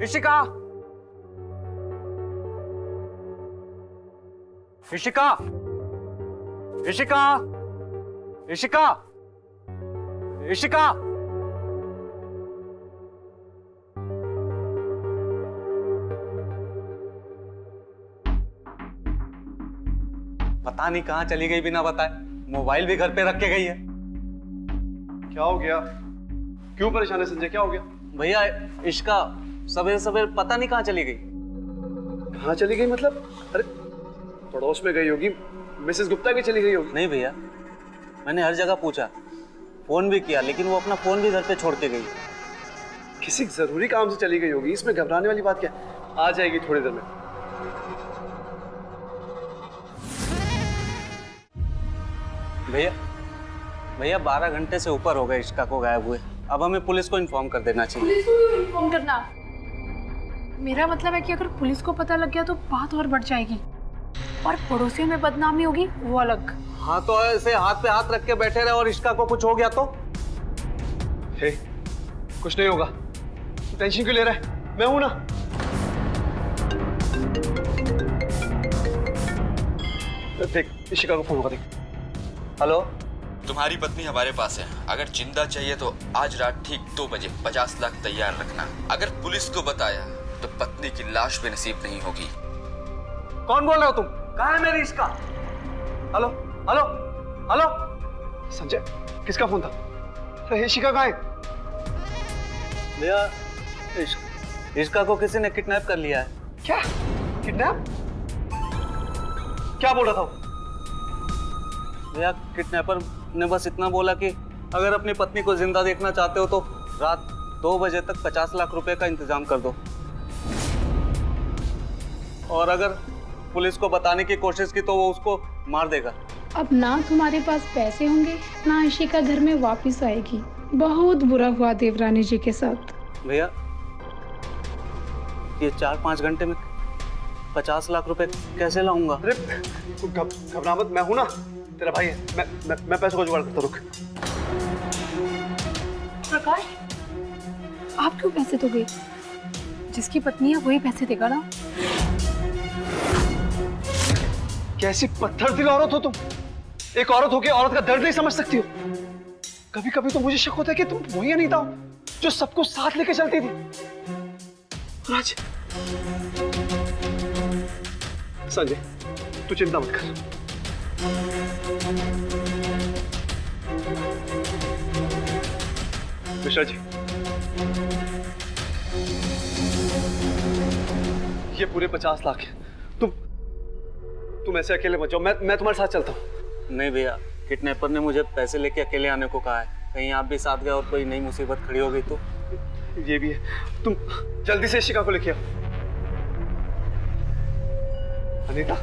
इशिका, इशिका, इशिका, इशिका, इशिका। पता नहीं कहाँ चली गई बिना बताए। मोबाइल भी घर पे रख के गई है। क्या हो गया? क्यों परेशान है संजय? क्या हो गया? भैया, इश्का सवेरे सवेरे पता नहीं कहाँ चली गई। कहाँ चली गई मतलब? अरे पड़ोस में गई होगी, मिसेस गुप्ता की चली गई होगी। नहीं भैया, मैंने हर जगह पूछा, फोन भी किया, लेकिन वो अपना फोन भी घर पे छोड़ के गई। किसी जरूरी काम से चली गई होगी, इसमें घबराने वाली बात क्या है? आ जाएगी थोड़ी देर में। भैया, भैया 12 घंटे से ऊपर हो गए इश्का को गायब हुए। अब हमें पुलिस को इन्फॉर्म कर देना चाहिए। पुलिस को इन्फॉर्म करना? मेरा मतलब है कि अगर पुलिस को पता लग गया तो बात और बढ़ जाएगी और पड़ोसियों में बदनामी होगी, वो अलग। हाँ, तो ऐसे हाथ पे हाथ रख के बैठे रहे और इश्का को कुछ हो गया तो? हे, कुछ नहीं होगा, टेंशन क्यों ले रहा है? मैं हूं ना। देख, इशिका को फोन होगा, देख। हेलो, तुम्हारी पत्नी हमारे पास है। अगर जिंदा चाहिए तो आज रात ठीक 2 बजे 50 लाख तैयार रखना। अगर पुलिस को बताया तो पत्नी की लाश भी नसीब नहीं होगी। कौन बोल रहे हो तुम? कहाँ है मेरी इश्का? Hello, hello, hello. संजय, किसका फोन था? अरे इशिका कहाँ है? भैया, इश्का को किसी ने किडनैप कर लिया है। क्या? किडनैप? क्या बोल रहा था वो? भैया किडनैपर ने बस इतना बोला कि अगर अपनी पत्नी को जिंदा देखना चाहते हो तो रात 2 बजे तक 50 लाख रुपए का इंतजाम कर दो, और अगर पुलिस को बताने की कोशिश की तो वो उसको मार देगा। अब ना तुम्हारे पास पैसे होंगे ना इशिका घर में वापस आएगी। बहुत बुरा हुआ देवरानी जी के साथ। भैया ये 4-5 घंटे में 50 लाख रुपए कैसे लाऊंगा? अरे तू घबरा मत, मैं हूं ना, तेरा भाई है। मैं पैसों को जुगाड़ करता, रुक। प्रकाश, आप क्यों पैसे दोगे? जिसकी पत्नी है वही पैसे देगा ना। कैसी पत्थर दिल औरत हो तुम। एक औरत होके औरत का दर्द नहीं समझ सकती हो। कभी कभी तो मुझे शक होता है कि तुम वही अनीता हो जो सबको साथ लेके चलती थी। राज, संजय तू चिंता मत कर। मिश्रा जी, ये पूरे 50 लाख है। तुम ऐसे अकेले मत जाओ, मैं तुम्हारे साथ चलता हूँ। नहीं भैया, किडनैपर ने मुझे पैसे लेके अकेले आने को कहा है। कहीं आप भी साथ गए और कोई नई मुसीबत खड़ी हो गई तो? ये भी है। तुम जल्दी से इशिका को लेके आओ। अनीता,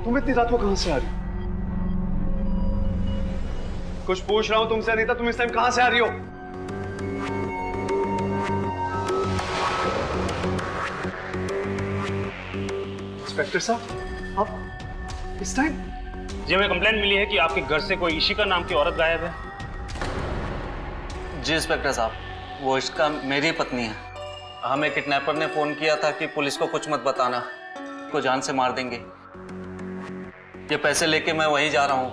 तुम इतनी रात को कहां से आ रही हो? कुछ पूछ रहा हूं तुमसे अनीता, तुम इस टाइम कहां से आ रही हो? इंस्पेक्टर साहब, आप इस टाइम? जी, हमें कंप्लेंट मिली है कि आपके घर से कोई इशिका नाम की औरत गायब है। जी इंस्पेक्टर साहब, वो इश्का मेरी पत्नी है। हमें किडनैपर ने फोन किया था कि पुलिस को कुछ मत बताना, को जान से मार देंगे। ये पैसे लेके मैं वहीं जा रहा हूँ,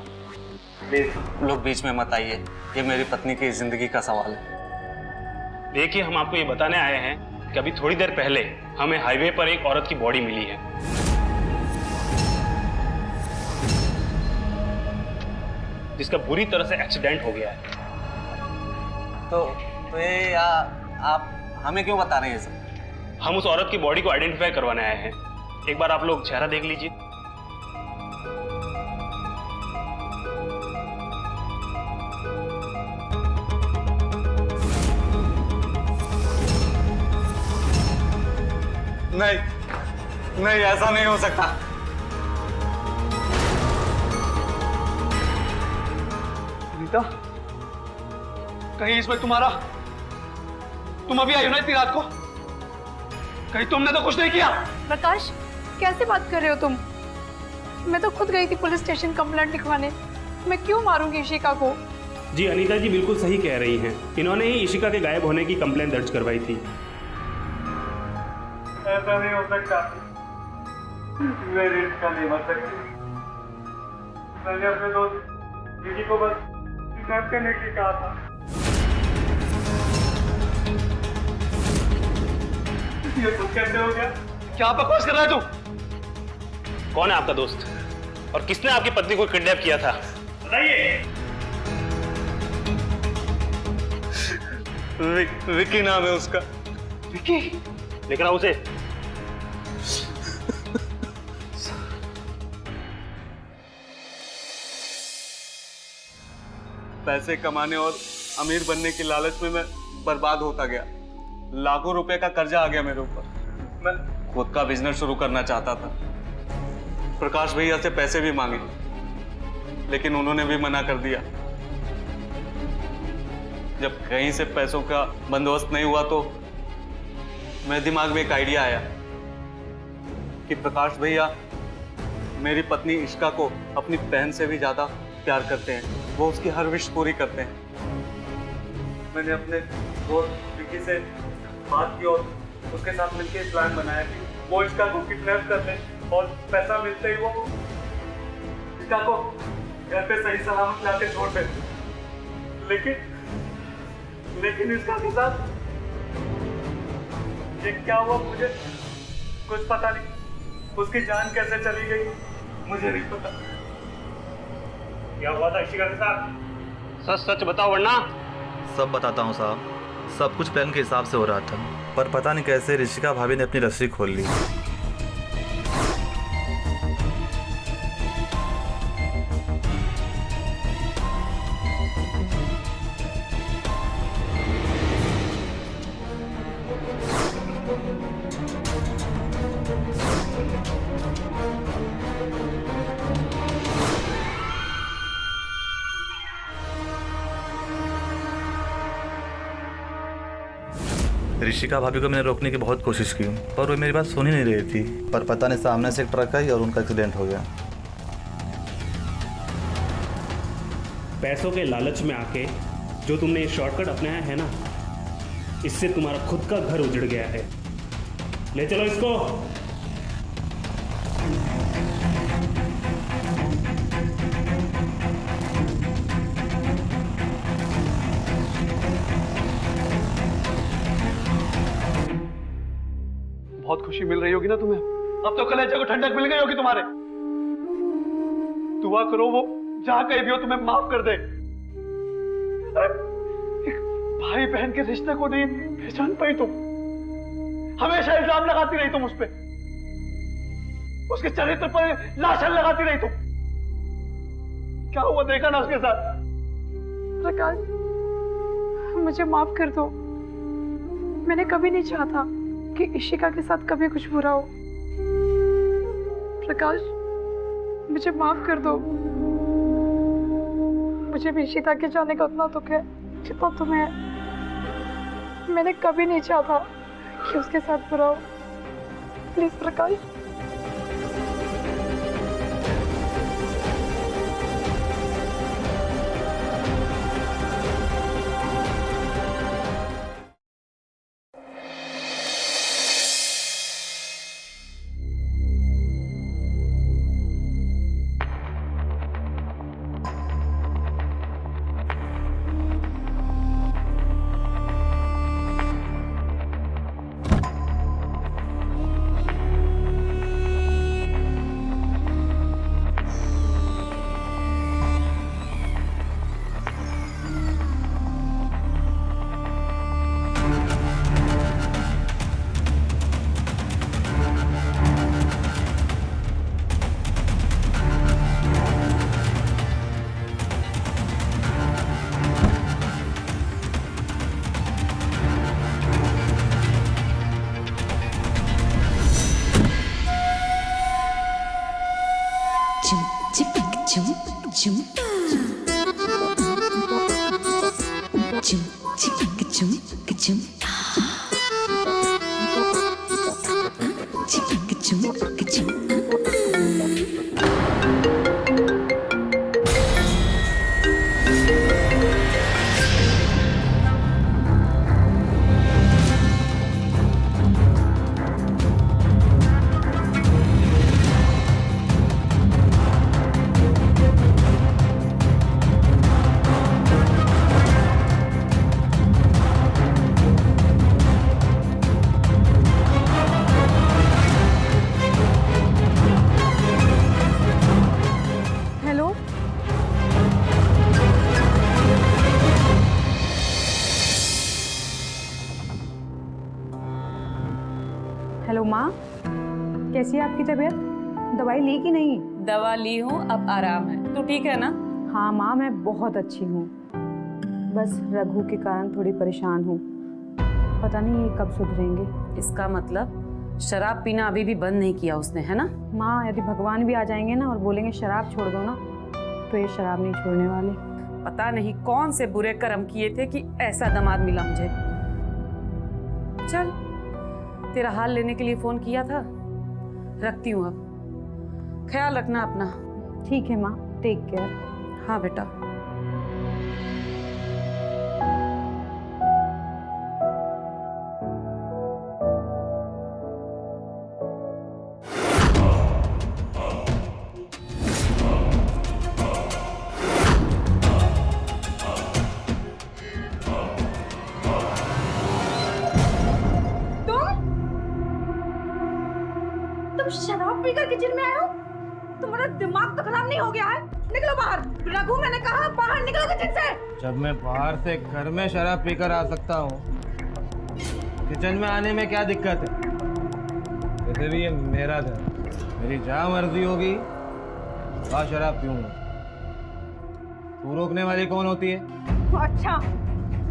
प्लीज लोग बीच में मत आइए। ये मेरी पत्नी की जिंदगी का सवाल है। देखिए, हम आपको ये बताने आए हैं कि अभी थोड़ी देर पहले हमें हाईवे पर एक औरत की बॉडी मिली है, जिसका बुरी तरह से एक्सीडेंट हो गया है। तो ये आप हमें क्यों बता रहे हैं ये सब? हम उस औरत की बॉडी को आइडेंटिफाई करवाने आए हैं। एक बार आप लोग चेहरा देख लीजिए। नहीं नहीं, ऐसा नहीं हो सकता। अनीता, कहीं इसमें तुम अभी आई हो ना इतनी रात को? कहीं तुमने तो कुछ नहीं किया? प्रकाश, कैसे बात कर रहे हो तुम? मैं तो खुद गई थी पुलिस स्टेशन कंप्लेंट लिखवाने। मैं क्यों मारूंगी इशिका को? जी, अनीता जी बिल्कुल सही कह रही हैं। इन्होंने ही इशिका के गायब होने की कंप्लेंट दर्ज करवाई थी। ऐसा नहीं हो सकता। मेरी इशिका नहीं मर सकती। मैंने अपने दोस्त दीदी को बस किडनैप करने के लिए कहा था। ये कुछ कैसे हो गया? क्या बकवास कर रहा है तू? कौन है आपका दोस्त और किसने आपकी पत्नी को किडनैप किया था? बताइए। विकी नाम है उसका। विकी? लेकर आओ उसे। पैसे कमाने और अमीर बनने की लालच में मैं बर्बाद होता गया। लाखों रुपए का कर्जा आ गया मेरे ऊपर। मैं खुद का बिजनेस शुरू करना चाहता था। प्रकाश भैया से पैसे भी मांगे, लेकिन उन्होंने भी मना कर दिया। जब कहीं से पैसों का बंदोबस्त नहीं हुआ तो मेरे दिमाग में एक आइडिया आया कि प्रकाश भैया मेरी पत्नी इश्का को अपनी बहन से भी ज्यादा प्यार करते हैं। वो उसकी हर विश पूरी करते हैं। मैंने अपने दोस्त विकी से बात की और उसके साथ मिलकर प्लान बनाया कि वो इश्का को किडनैप कर ले और पैसा मिलते ही वो इश्का को घर पे सही सलामत लाके छोड़ दे। लेकिन इसका के साथ ये क्या हुआ मुझे कुछ पता नहीं। उसकी जान कैसे चली गई मुझे नहीं पता। क्या हुआ था इशिका के साथ? सच सच बताओ, वरना सब बताता हूँ साहब। सब कुछ प्लान के हिसाब से हो रहा था, पर पता नहीं कैसे ऋषिका भाभी ने अपनी रस्सी खोल ली। ऋषिका भाभी को मैंने रोकने की बहुत कोशिश की, पर वो मेरी बात सुन ही नहीं रही थी। पर पता नहीं सामने से एक ट्रक आई और उनका एक्सीडेंट हो गया। पैसों के लालच में आके जो तुमने ये शॉर्टकट अपनाया है ना, इससे तुम्हारा खुद का घर उजड़ गया है। ले चलो इसको। बहुत खुशी मिल रही होगी ना तुम्हें, अब तो कलेजे को ठंडक मिल गई होगी तुम्हारे। दुआ करो वो जहां कहीं भी हो तुम्हें माफ कर दे। एक भाई बहन के रिश्ते को नहीं पहचान पाई तुम, हमेशा इल्जाम लगाती रही तुम उस पे, उसके चरित्र पर लाशें लगाती रही तुम। क्या हुआ देखा ना उसके साथ। प्रकाश, मुझे माफ कर दो। मैंने कभी नहीं चाहा कि इशिका के साथ कभी कुछ बुरा हो। प्रकाश, मुझे माफ कर दो। मुझे भी इशिता के जाने का उतना दुख है जितना तुम्हें है। मैंने कभी नहीं चाहा कि उसके साथ बुरा हो। Please Prakash. हेलो माँ, कैसी है आपकी तबीयत? दवाई ली कि नहीं? दवा ली हूँ, अब आराम है। तू ठीक है ना? हाँ माँ, मैं बहुत अच्छी हूँ। बस रघु के कारण थोड़ी परेशान हूँ। पता नहीं ये कब सुधरेंगे। इसका मतलब शराब पीना अभी भी बंद नहीं किया उसने, है ना? माँ, यदि भगवान भी आ जाएंगे ना और बोलेंगे शराब छोड़ दो ना, तो ये शराब नहीं छोड़ने वाले। पता नहीं कौन से बुरे कर्म किए थे कि ऐसा दामाद मिला मुझे। चल, तेरा हाल लेने के लिए फोन किया था, रखती हूँ अब। ख्याल रखना अपना। ठीक है माँ, टेक केयर। हाँ बेटा। तुम शराब पीकर किचन में आए हो? तुम्हारा दिमाग तो खराब नहीं हो गया है? निकलो बाहर। रघु, मैंने कहा बाहर निकलो किचन से। जब मैं बाहर से घर में शराब पीकर आ सकता हूँ, किचन में आने में क्या दिक्कत है? वैसे भी ये मेरा घर, मेरी जहाँ मर्जी होगी वहाँ शराब पीऊंगा। तू रोकने वाली कौन होती है? अच्छा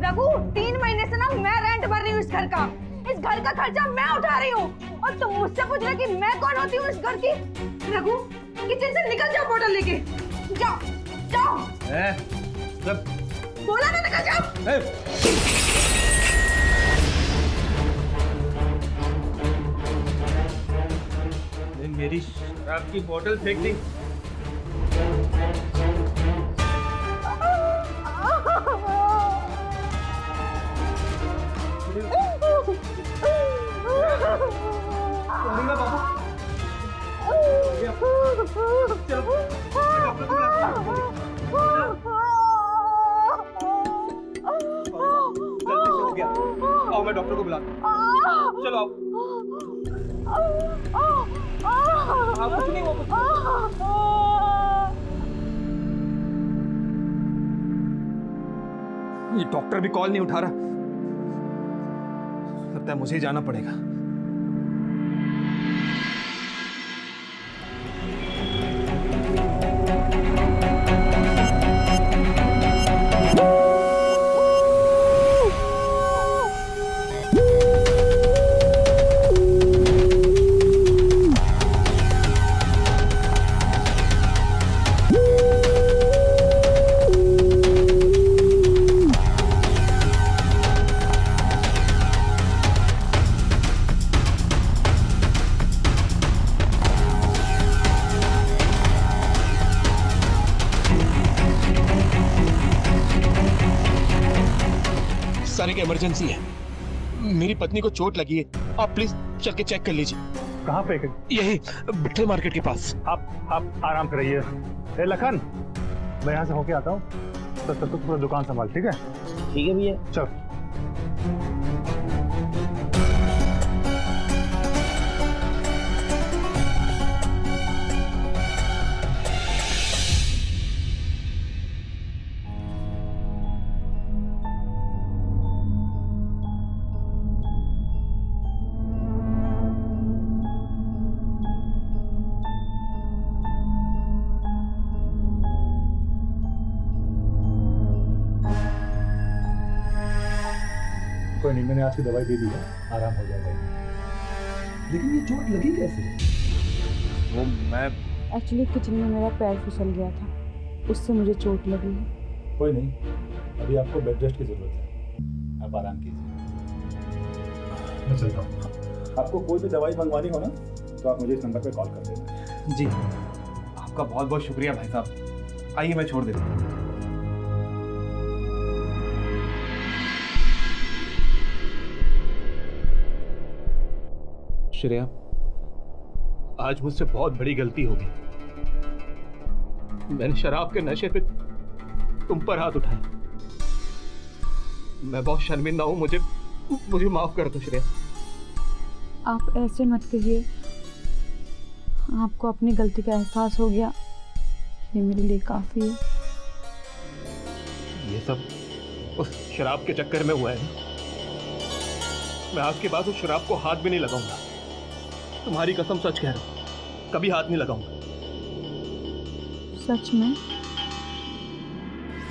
रघु, 3 महीने से ना मैं रेंट भर रही हूँ इस घर का। इस घर का खर्चा मैं उठा रही हूँ और तुम मुझसे पूछ रहे कि मैं कौन होती हूँ इस घर की? रघु, किचन से निकल जाओ, बोतल लेके जाओ जाओ। सब बोला ना निकल जाओ। मेरी शराब की बोतल फेंक दी। आओ, मैं डॉक्टर को बुलाता हूं। चलो आओ। कुछ नहीं हुआ। ये डॉक्टर भी कॉल नहीं उठा रहा। लगता है मुझे ही जाना पड़ेगा। सारी इमरजेंसी है, मेरी पत्नी को चोट लगी है, आप प्लीज चल के चेक कर लीजिए। कहाँ पे? यही बिट्ठल मार्केट के पास। आप आराम कराइए। ए लखन, मैं यहाँ से होके आता हूँ, तब तक तो पूरा दुकान संभाल, ठीक है? ठीक है भैया। चल। कोई नहीं, मैंने आज की दवाई दे दी है, आराम हो जाएगा। लेकिन ये चोट लगी कैसे? वो मैं एक्चुअली किचन में मेरा पैर फिसल गया था, उससे मुझे चोट लगी है। कोई नहीं, अभी आपको बेड रेस्ट की जरूरत है, आप आराम कीजिए। मैं चलता हूँ। आपको कोई भी दवाई मंगवानी हो ना तो आप मुझे इस नंबर पे कॉल कर देना। जी, आपका बहुत बहुत शुक्रिया भाई साहब। आइए मैं छोड़ देता हूँ। श्रेया, आज मुझसे बहुत बड़ी गलती हो गई। मैंने शराब के नशे पे तुम पर हाथ उठाया। मैं बहुत शर्मिंदा हूँ, मुझे माफ कर दो श्रेया। आप ऐसे मत कहिए, आपको अपनी गलती का एहसास हो गया, ये मेरे लिए काफी है। ये सब उस शराब के चक्कर में हुआ है। मैं आज के बाद उस शराब को हाथ भी नहीं लगाऊंगा। तुम्हारी कसम सच कह रहा हूं, कभी हाथ नहीं लगाऊंगा। सच में?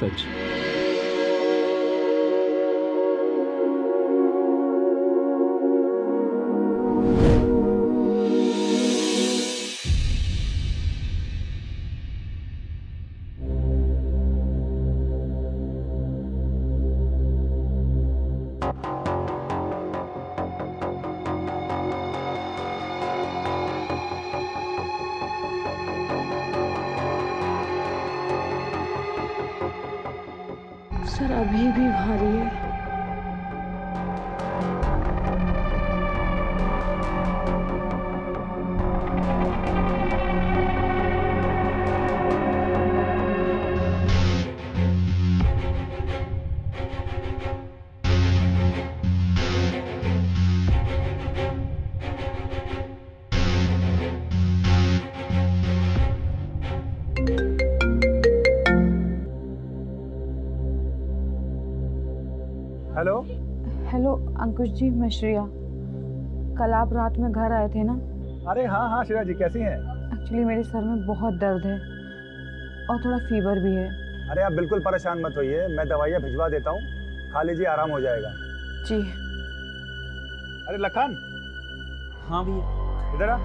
सच। सर अभी भी भारी है। अंकुश जी, मैं श्रेया। कल आप रात में घर आए थे ना? अरे हाँ हाँ श्रेया जी, कैसी हैं? एक्चुअली मेरे सर में बहुत दर्द है और थोड़ा फीवर भी है। अरे आप बिल्कुल परेशान मत होइए, मैं दवाइयाँ भिजवा देता हूँ, खा लीजिए, आराम हो जाएगा। जी। अरे लखन। हाँ भैया। इधर आ।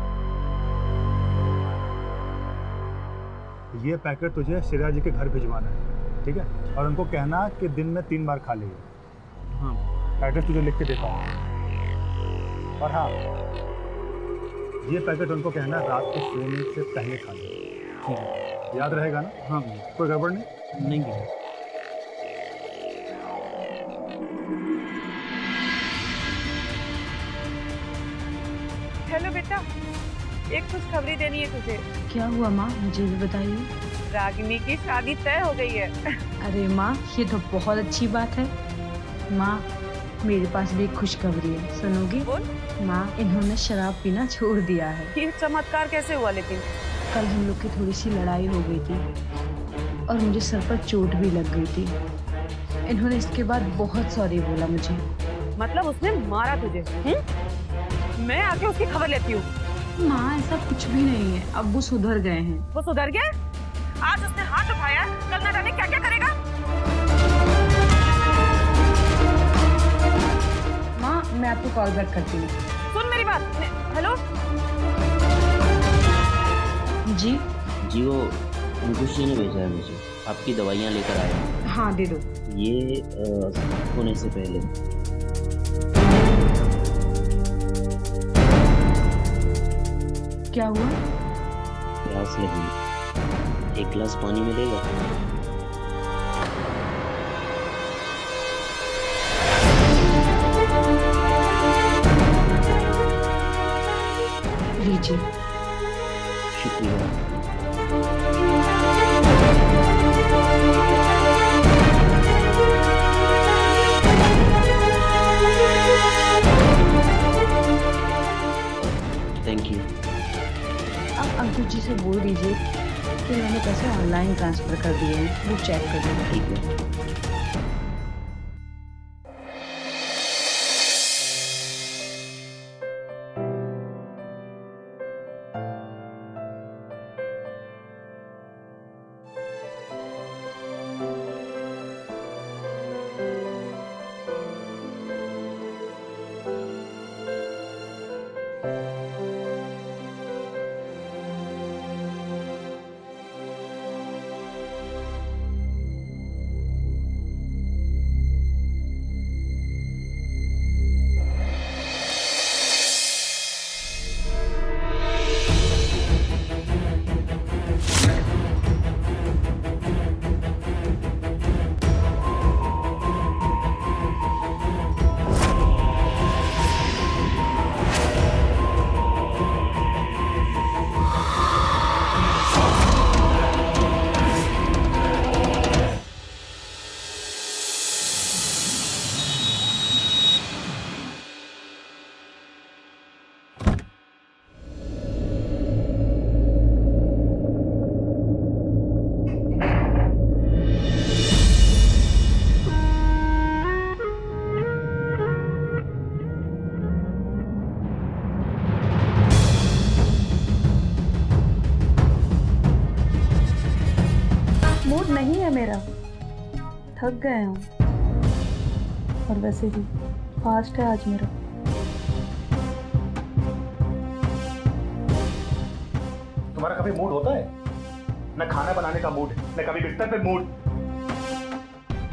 ये पैकेट तुझे श्रेया जी के घर भिजवाना है, ठीक है? और उनको कहना कि दिन में 3 बार खा लीजिए। हाँ। एड्रेस तुझे लिख के देता हूँ। और हाँ, ये पैकेट उनको कहना रात को सोने से पहले खा लीजिए। याद रहेगा ना? हाँ भैया। कोई गड़बड़ नहीं? नहीं भैया। हेलो बेटा, एक खुशखबरी देनी है तुझे। क्या हुआ माँ, मुझे भी बताइए। रागिनी की शादी तय हो गई है। अरे माँ, ये तो बहुत अच्छी बात है। माँ, मेरे पास भी एक खुशखबरी है, सुनोगी? बोल। माँ, इन्होंने शराब पीना छोड़ दिया है। ये चमत्कार कैसे हुआ लेकिन? कल हम लोग की थोड़ी सी लड़ाई हो गई थी और मुझे सर पर चोट भी लग गई थी। इन्होंने इसके बाद बहुत सॉरी बोला मुझे। मतलब उसने मारा तुझे? मैं आके उसकी खबर लेती हूँ। माँ, ऐसा कुछ भी नहीं है, अब वो सुधर गए हैं। वो सुधर गया? आज उसने हाथ उठाया, कल ना जाने क्या क्या करेगा। माँ, मैं आपको कॉल बैक करती हूँ। सुन मेरी बात। हेलो जी। जी वो अंकुश जी ने भेजा है मुझे, आपकी दवाइयाँ लेकर आए। हाँ, दे दो। ये होने से पहले। क्या हुआ? प्यास लगी, 1 गिलास पानी मिलेगा? लीजिए। शुक्रिया। Thank you. आप अंकुश जी से बोल दीजिए कि मैंने पैसे ऑनलाइन ट्रांसफर कर दिए हैं, वो चेक कर देना। ठीक है। मूड नहीं है मेरा, थक गए हूँ और वैसे भी फास्ट है आज मेरा। तुम्हारा कभी मूड होता है? न खाना बनाने का मूड, न कभी बिस्तर पे मूड।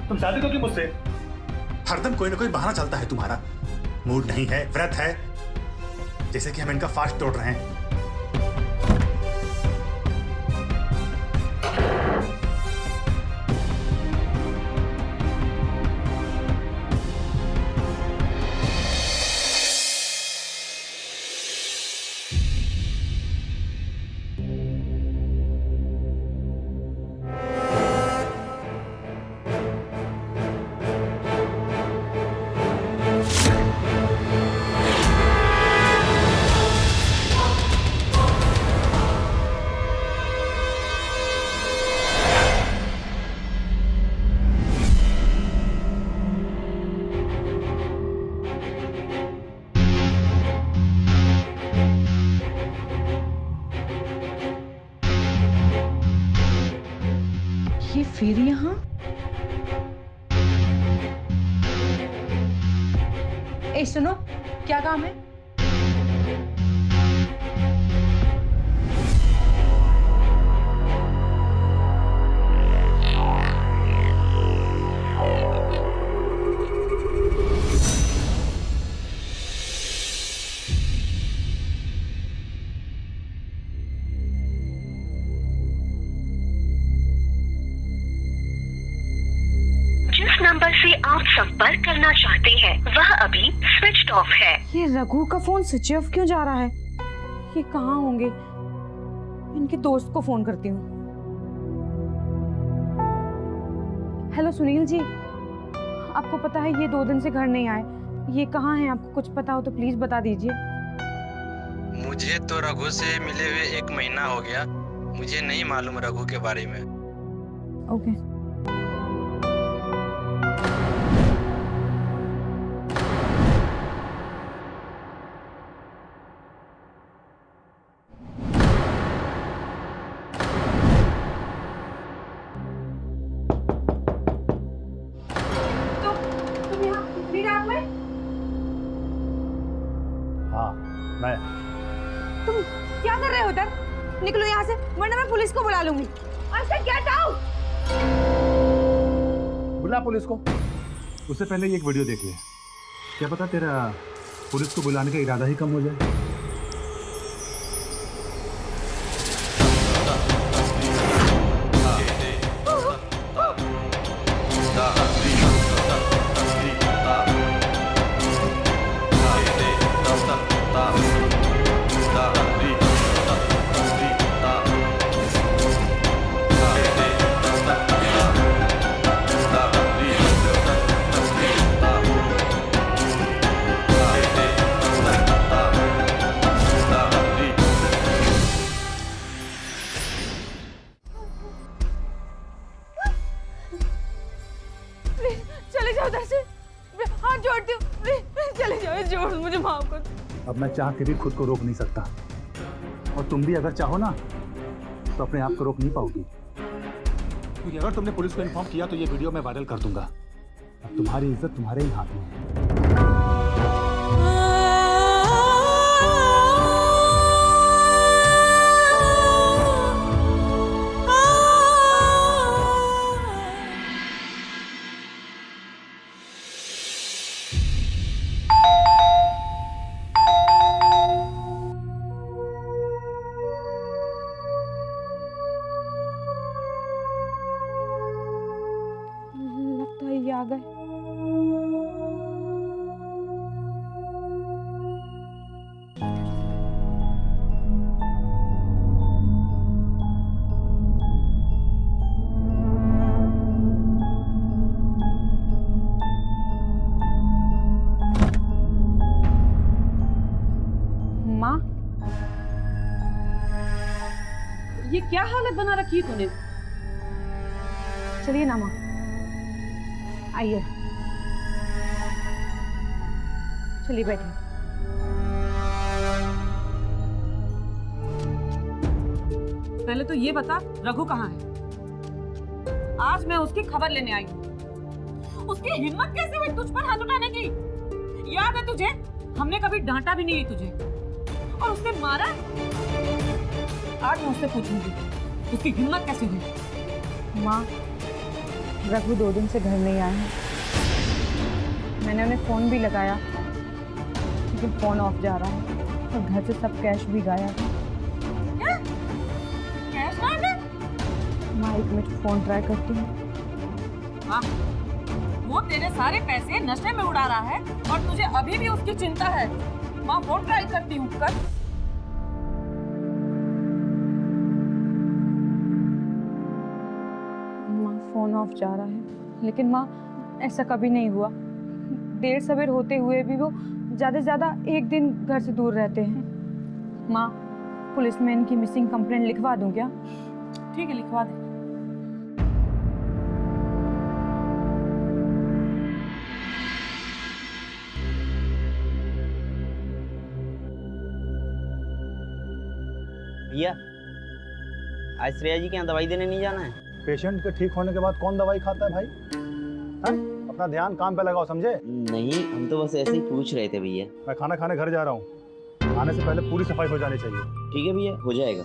तुम शादी क्यों की मुझसे? हरदम कोई ना कोई बहाना चलता है तुम्हारा। मूड नहीं है, व्रत है, जैसे कि हम इनका फास्ट तोड़ रहे हैं। फिर यहाँ? ए सुनो, क्या काम है? जिस नंबर से आप संपर्क करना चाहते हैं वह अभी स्विच ऑफ है। ये रघु का फोन स्विच ऑफ क्यों जा रहा है? ये कहाँ होंगे? इनके दोस्त को फोन करती हूँ। हेलो सुनील जी, आपको पता है ये 2 दिन से घर नहीं आए, ये कहाँ हैं? आपको कुछ पता हो तो प्लीज बता दीजिए। मुझे तो रघु से मिले हुए 1 महीना हो गया, मुझे नहीं मालूम रघु के बारे में। ओके। हाँ मैं। तुम क्या कर रहे हो उधर? निकलो यहाँ से, वरना मैं पुलिस को बुला लूंगी। अच्छा गेट आउट। बुला पुलिस को। उससे पहले ये एक वीडियो देख ले, क्या पता तेरा पुलिस को बुलाने का इरादा ही कम हो जाए। चले जाओ उधर से, हाथ जोड़ती हूँ, चले जाओ, जोड़ मुझे माफ कर। अब मैं चाह के भी खुद को रोक नहीं सकता, और तुम भी अगर चाहो ना तो अपने आप को रोक नहीं पाओगी, क्योंकि अगर तुमने पुलिस को इन्फॉर्म किया तो ये वीडियो मैं वायरल कर दूंगा। अब तुम्हारी इज्जत तुम्हारे ही हाथ में है। लगता है ये आ गए। माँ, ये क्या हालत बना रखी है तूने? चलिए ना माँ, आइए, चलिए बैठिए। पहले तो ये बता, रघु कहाँ है? आज मैं उसकी खबर लेने आई हूँ। उसकी हिम्मत कैसे हुई तुझ पर हाथ उठाने की? याद है तुझे? हमने कभी डांटा भी नहीं तुझे, और उसने मारा। आज मैं उससे पूछूंगी उसकी हिम्मत कैसे हुई। माँ, रघु 2 दिन से घर नहीं आए हैं। मैंने उन्हें फोन भी लगाया, लेकिन फोन ऑफ जा रहा है, और घर से सब कैश भी गायब है। क्या? कैश गायब है? माँ, 1 मिनट फोन ट्राई करती हूँ। हाँ, वो तेरे सारे पैसे नशे में उड़ा रहा है, और तुझे अभी भी उसकी चिंता है। माँ, फोन ट्राई करती हूँ, कर। फोन ऑफ जा रहा है, लेकिन माँ ऐसा कभी नहीं हुआ। देर सवेर होते हुए भी वो ज़्यादा से ज़्यादा 1 दिन घर से दूर रहते हैं। माँ, पुलिस में इनकी मिसिंग कंप्लेंट लिखवा दूँ क्या? ठीक है, लिखवा दे। भैया, आज श्रेया जी के यहाँ दवाई देने नहीं जाना है? पेशेंट के ठीक होने के बाद कौन दवाई खाता है भाई? हाँ? अपना ध्यान काम पे लगाओ, समझे? नहीं, हम तो बस ऐसे ही पूछ रहे थे भैया। मैं खाना खाने घर जा रहा हूँ, आने से पहले पूरी सफाई हो जानी चाहिए। ठीक है भैया, हो जाएगा।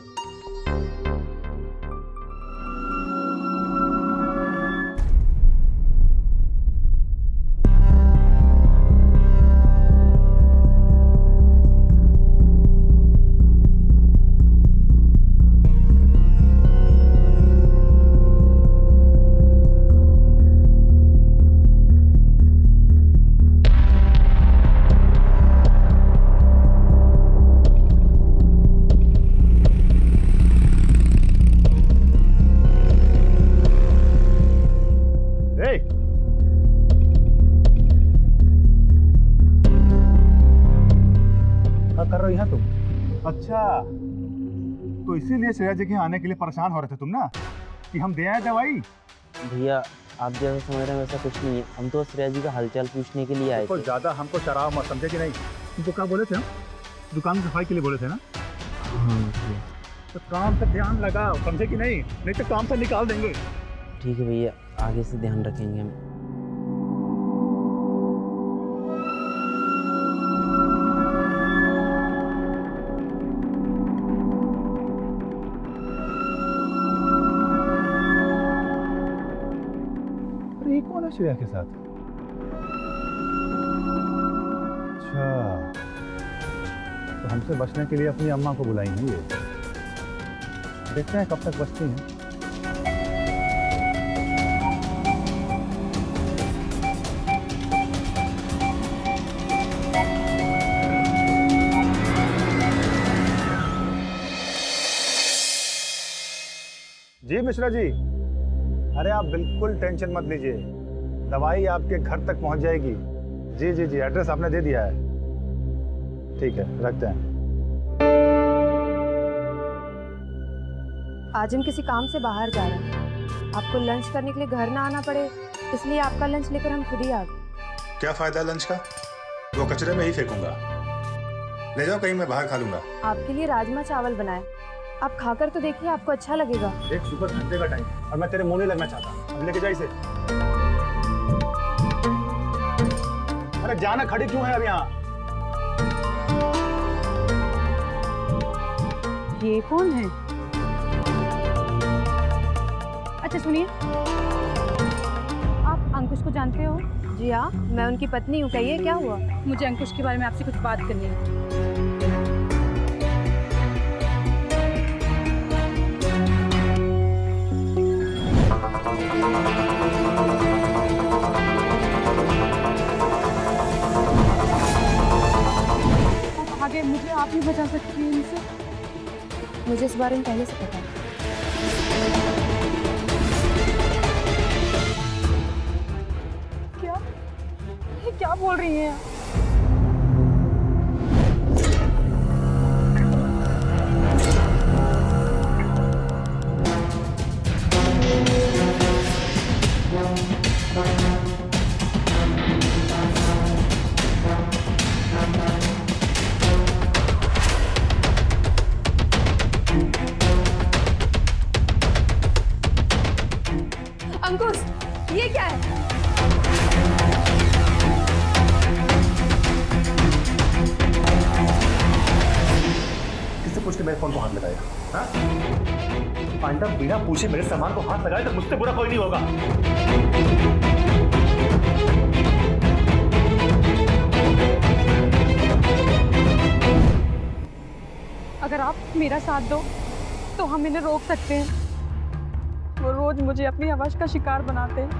कर रही है तुम? अच्छा, तो इसीलिए श्रेया जी के आने के लिए परेशान हो रहे थे तुम ना, कि हम दे आए दवाई? भैया आप जैसा समझ रहे हैं वैसा कुछ नहीं है, हम तो श्रेया जी का हालचाल पूछने के लिए आए थे। ज्यादा हमको शराब मत समझे कि नहीं? तुमको क्या बोले थे हम? दुकान की सफाई के लिए बोले थे ना? तो काम पे ध्यान लगाओ, समझे कि नहीं? नहीं तो काम से निकाल देंगे। ठीक है भैया, आगे से ध्यान रखेंगे हम। ये कौन है श्रेया के साथ? अच्छा, तो हमसे बचने के लिए अपनी अम्मा को बुलाई है ये। देखते हैं कब तक बचती हैं। जी मिश्रा जी, अरे आप बिल्कुल टेंशन मत लीजिए, दवाई आपके घर तक पहुंच जाएगी। जी जी जी, एड्रेस आपने दे दिया है। ठीक है, रखते हैं। आज हम किसी काम से बाहर जा रहे हैं, आपको लंच करने के लिए घर ना आना पड़े, इसलिए आपका लंच लेकर हम खुद ही आ गए। क्या फायदा लंच का? वो कचरे में ही फेंकूंगा। ले जाओ कहीं, मैं बाहर खा लूंगा। आपके लिए राजमा चावल बनाए, आप खाकर तो देखिए, आपको अच्छा लगेगा। एक सुपर घंटे का टाइम और मैं तेरे मुंह नहीं लगना चाहता। अब लेके जा इसे। अरे जाना, खड़ी क्यों है अब यहाँ? ये कौन है? अच्छा सुनिए, आप अंकुश को जानते हो? जी हाँ, मैं उनकी पत्नी हूँ। कहिए क्या हुआ? मुझे अंकुश के बारे में आपसे कुछ बात करनी है। आगे मुझे आप ही बचा सकती हैं इनसे? मुझे इस बारे में पहले से पता है। क्या बोल रही हैं आप? अंकुश, ये क्या है? किससे पूछ के मेरे फोन को हाथ लगाया? हाँ? पांडा बिना पूछे मेरे सामान को हाथ लगाए तो मुझसे बुरा कोई नहीं होगा। अगर आप मेरा साथ दो तो हम इन्हें रोक सकते हैं। वो रोज मुझे अपनी आवाज का शिकार बनाते हैं।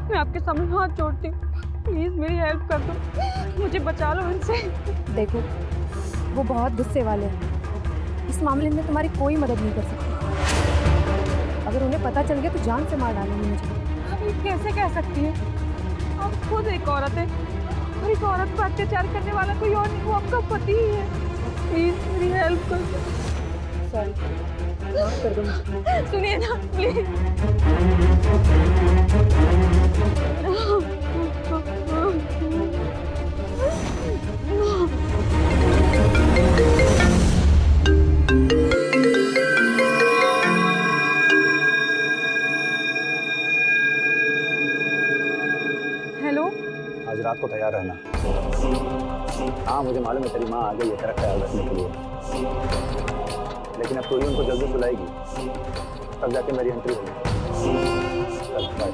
मैं आपके सामने हाथ जोड़ती हूँ, प्लीज मेरी हेल्प कर दो, मुझे बचा लो इनसे। देखो, वो बहुत गुस्से वाले हैं, इस मामले में तुम्हारी कोई मदद नहीं कर सकती। अगर उन्हें पता चल गया तो जान से मार डालेंगे मुझे। आप ये कैसे कह सकती हैं? आप खुद एक औरत है, और एक औरत पर अत्याचार करने वाला कोई और नहीं, वो आपका पति ही है। प्लीज मेरी हेल्प कर दो। सॉरी, माफ कर दो मुझे। सुनिए ना प्लीज। तैयार रहना। हाँ मुझे मालूम है तेरी माँ आ गई है तेरा ख्याल रखने के लिए, लेकिन अब तो ही उनको जल्दी बुलाएगी, तब जाके मेरी एंट्री होगी। चल बाय।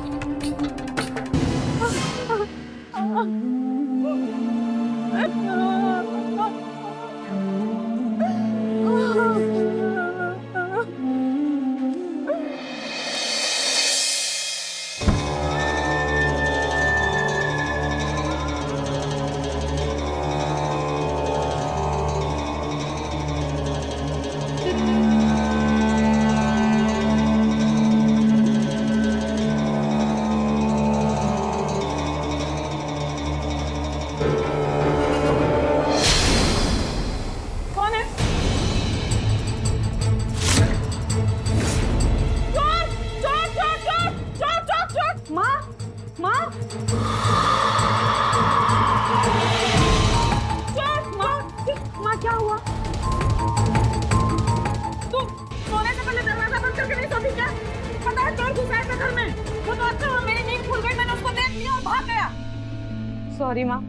सॉरी माँ,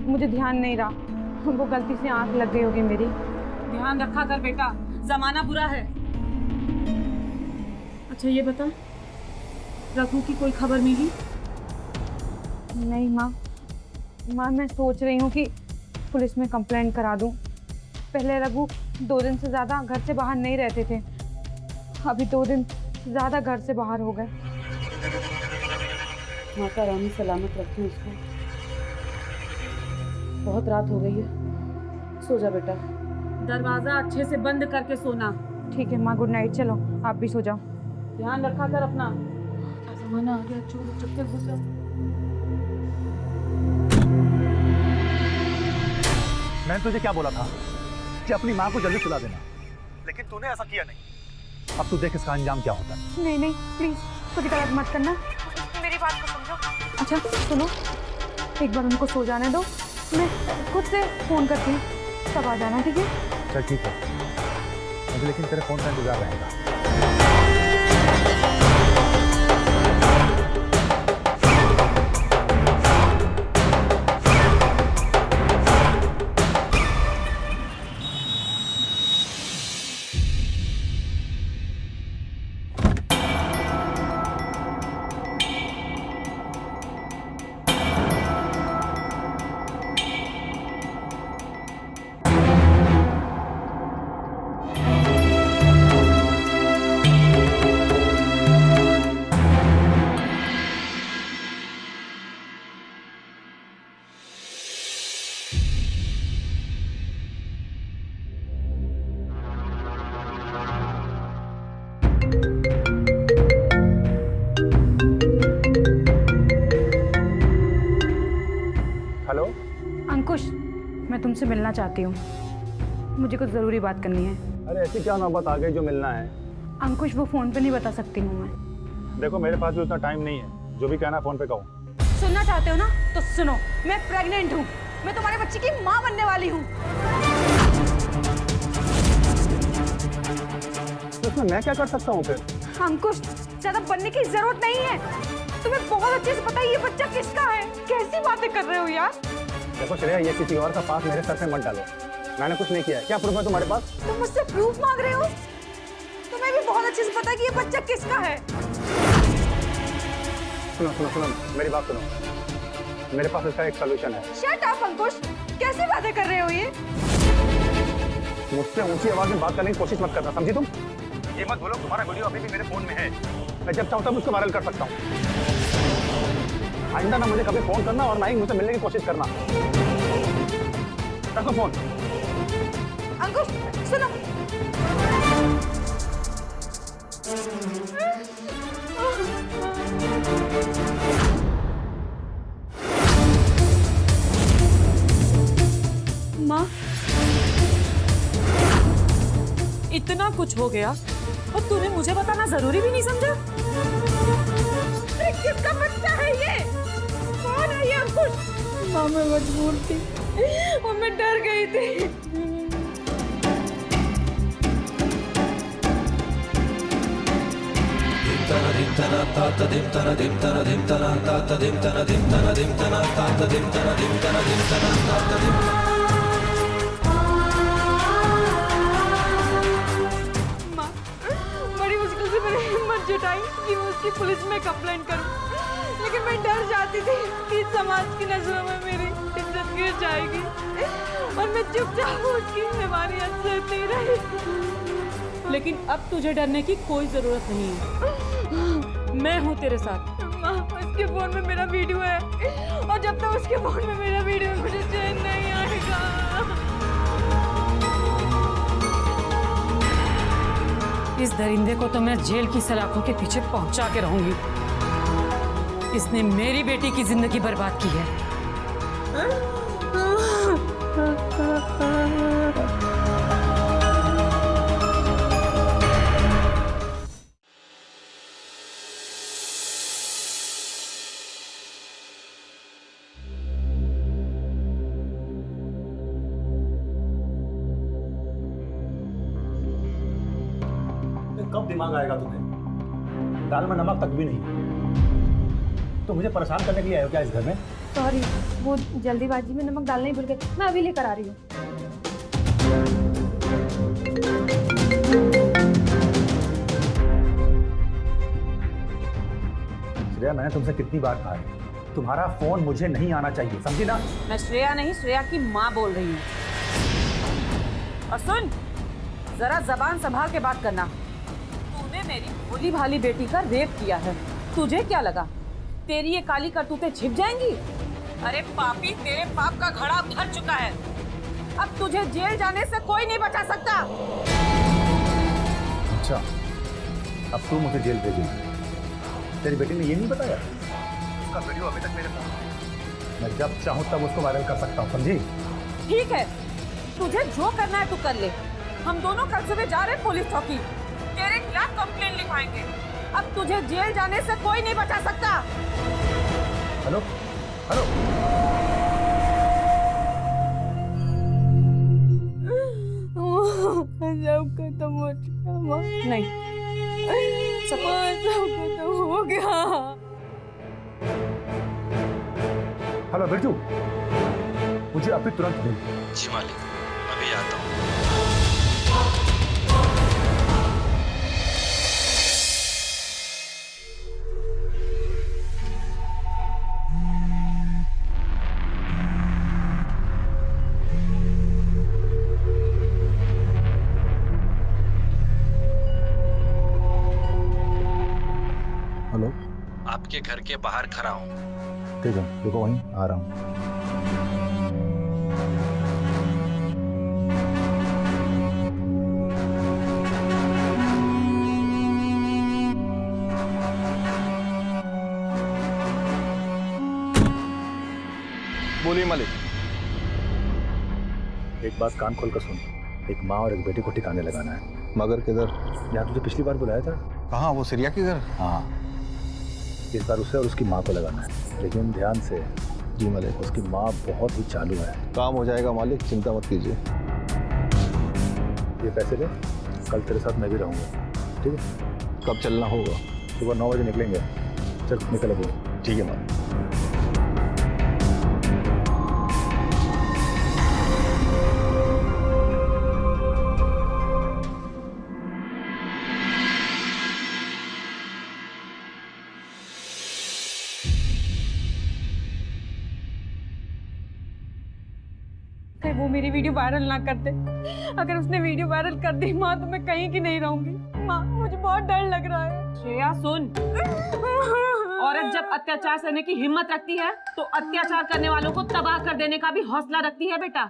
मुझे ध्यान नहीं रहा, वो गलती से आंख लग गई होगी मेरी। ध्यान रखा कर बेटा, जमाना बुरा है। अच्छा ये बता, रघु की कोई खबर मिली? नहीं माँ, मैं सोच रही हूँ कि पुलिस में कंप्लेंट करा दूँ। पहले रघु 2 दिन से ज़्यादा घर से बाहर नहीं रहते थे, अभी 2 दिन ज़्यादा घर से बाहर हो गए। माता रानी सलामत रखे उसको। बहुत रात हो गई है, सो जा बेटा। दरवाजा अच्छे से बंद करके सोना। ठीक है माँ, गुड नाइट। चलो आप भी सो जाओ। ध्यान रखा कर अपना। जमाना आ गया, चोर चुपके घुस जाओ। मैंने तुझे क्या बोला था कि अपनी माँ को जल्दी सुला देना, लेकिन तूने ऐसा किया नहीं। अब तू देख इसका अंजाम क्या होता है। नहीं नहीं प्लीज, खुद गलत मत करना, मेरी बात को समझो। अच्छा सुनो, एक बार उनको सो जाने दो, मैं खुद से फोन करती हूँ, तब आ जाना। ठीक है? चल ठीक है, मुझे लेकिन तेरे फोन का इंतजार रहेगा। हेलो अंकुश, मैं तुमसे मिलना चाहती हूँ, मुझे कुछ ज़रूरी बात करनी है। अरे ऐसी क्या नौबत आ गई जो मिलना है? अंकुश वो फ़ोन पे नहीं बता सकती हूँ मैं। देखो मेरे पास भी उतना टाइम नहीं है, जो भी कहना फोन पे कहो। सुनना चाहते हो ना तो सुनो, मैं प्रेग्नेंट हूँ, मैं तुम्हारे बच्चे की माँ बनने वाली हूँ। तो इसमें मैं क्या कर सकता हूँ फिर? अंकुश ज़्यादा बनने की जरूरत नहीं है, तुम्हें बहुत अच्छे से पता है ये बच्चा किसका है। कैसी बातें कर रहे हो यार? देखो श्रेया, ये किसी और का पास मेरे सर पे मत डालो, मैंने कुछ नहीं किया है। क्या प्रूफ है तुम्हारे पास? तुम मुझसे प्रूफ मांग रहे हो? तुम्हें भी बहुत अच्छे से पता है कि ये बच्चा किसका है। सुनो सुनो सुनो, मेरी बात सुनो, मेरे पास इसका एक सोल्यूशन है। शट अप अंकुश, कैसी बातें कर रहे हो ये? मुझसे ऊंची आवाज में बात करने की कोशिश मत करना, समझी तुम? ये मत बोलो तुम्हारा वीडियो अभी भी मेरे फोन में है, मैं जब चाहूँ तब उसको वायरल कर सकता हूँ। आइंदा ना मुझे कभी फोन करना और ना ही मुझसे मिलने की कोशिश करना। रखो फोन। अंकुश सुनो, माँ इतना कुछ हो गया और तूने मुझे बताना जरूरी भी नहीं समझा? अरे किसका बच्चा है ये? कौन है ये अंकुश? माँ मैं मजबूर थी और मैं डर गई थी। धित्तन धित्तन माँ, बड़ी मुश्किल से मैंने हिम्मत जुटाई कि मैं उसकी पुलिस में कंप्लेंट करूं, लेकिन मैं डर जाती थी कि समाज की नजरों में मेरी इज्जत गिर जाएगी और मैं चुपचाप उसकी बीमारियां सहती रही। लेकिन अब तुझे डरने की कोई जरूरत नहीं है, मैं हूँ तेरे साथ। माँ, उसके फोन में मेरा वीडियो है और जब तक उसके फोन में मेरा वीडियो है मुझे चैन नहीं आएगा। इस दरिंदे को तो मैं जेल की सलाखों के पीछे पहुंचा के रहूंगी। इसने मेरी बेटी की जिंदगी बर्बाद की है। कब दिमाग आएगा तुम्हें? दाल में नमक तक भी नहीं। तो मुझे परेशान करने के लिए आए हो क्या इस घर में? सॉरी, वो जल्दीबाजी में नमक डालना ही भूल गए। मैं अभी लेकर आ रही हूँ। श्रेया, मैंने तुमसे कितनी बार कहा है, तुम्हारा फोन मुझे नहीं आना चाहिए, समझी ना? मैं श्रेया नहीं, श्रेया की माँ बोल रही हूँ। और सुन, जरा जबान संभाल के बात करना। तूने मेरी भोली भाली बेटी का रेप किया है, तुझे क्या लगा तेरी ये काली करतूतें छिप जाएंगी? अरे पापी, तेरे पाप का घड़ा भर चुका है। अब तुझे जेल जाने से कोई नहीं बचा सकता। अच्छा, अब तू मुझे जेल भेजेगी। तेरी बेटी ने ये नहीं बताया? उसका वीडियो अभी तक मेरे पास है। मैं जब चाहूँ तब उसको वायरल कर सकता हूँ, समझी? ठीक है, तुझे जो करना है तू कर ले। हम दोनों कल सुबह जा रहे हैं पुलिस चौकी, तेरे खिलाफ कंप्लेन लिखवाएंगे। अब तुझे जेल जाने से कोई नहीं बचा सकता। हेलो हेलो, सब खत्म हो चुका माँ। नहीं, सब खत्म हो गया। हेलो बिरजू, मुझे अभी तुरंत मिल। जी मालिक, अभी आता हूँ। हेलो, आपके घर के बाहर खड़ा हूँ। ठीक है, रुको, वहीं आ रहा हूँ। बोलिए मालिक। एक बात कान खोल कर सुन, एक माँ और एक बेटे को ठिकाने लगाना है। मगर किधर? यहाँ तुझे पिछली बार बुलाया था। कहाँ? वो सिरिया के घर? हाँ, इस बार उसे और उसकी माँ को लगाना है, लेकिन ध्यान से। जी मालिक। उसकी माँ बहुत ही चालू है। काम हो जाएगा मालिक, चिंता मत कीजिए। ये पैसे ले, कल तेरे साथ मैं भी रहूँगा, ठीक है? कब चलना होगा? सुबह 9 बजे निकलेंगे। चल निकल अभी। ठीक है मालिक। वो मेरी वीडियो वायरल ना कर दे। अगर उसने वीडियो वायरल कर दी माँ, तो मैं कहीं की नहीं रहूंगी। माँ, मुझे बहुत डर लग रहा है। श्रेया सुन, औरत जब अत्याचार सहने की हिम्मत रखती है तो अत्याचार करने वालों को तबाह कर देने का भी हौसला रखती है। बेटा,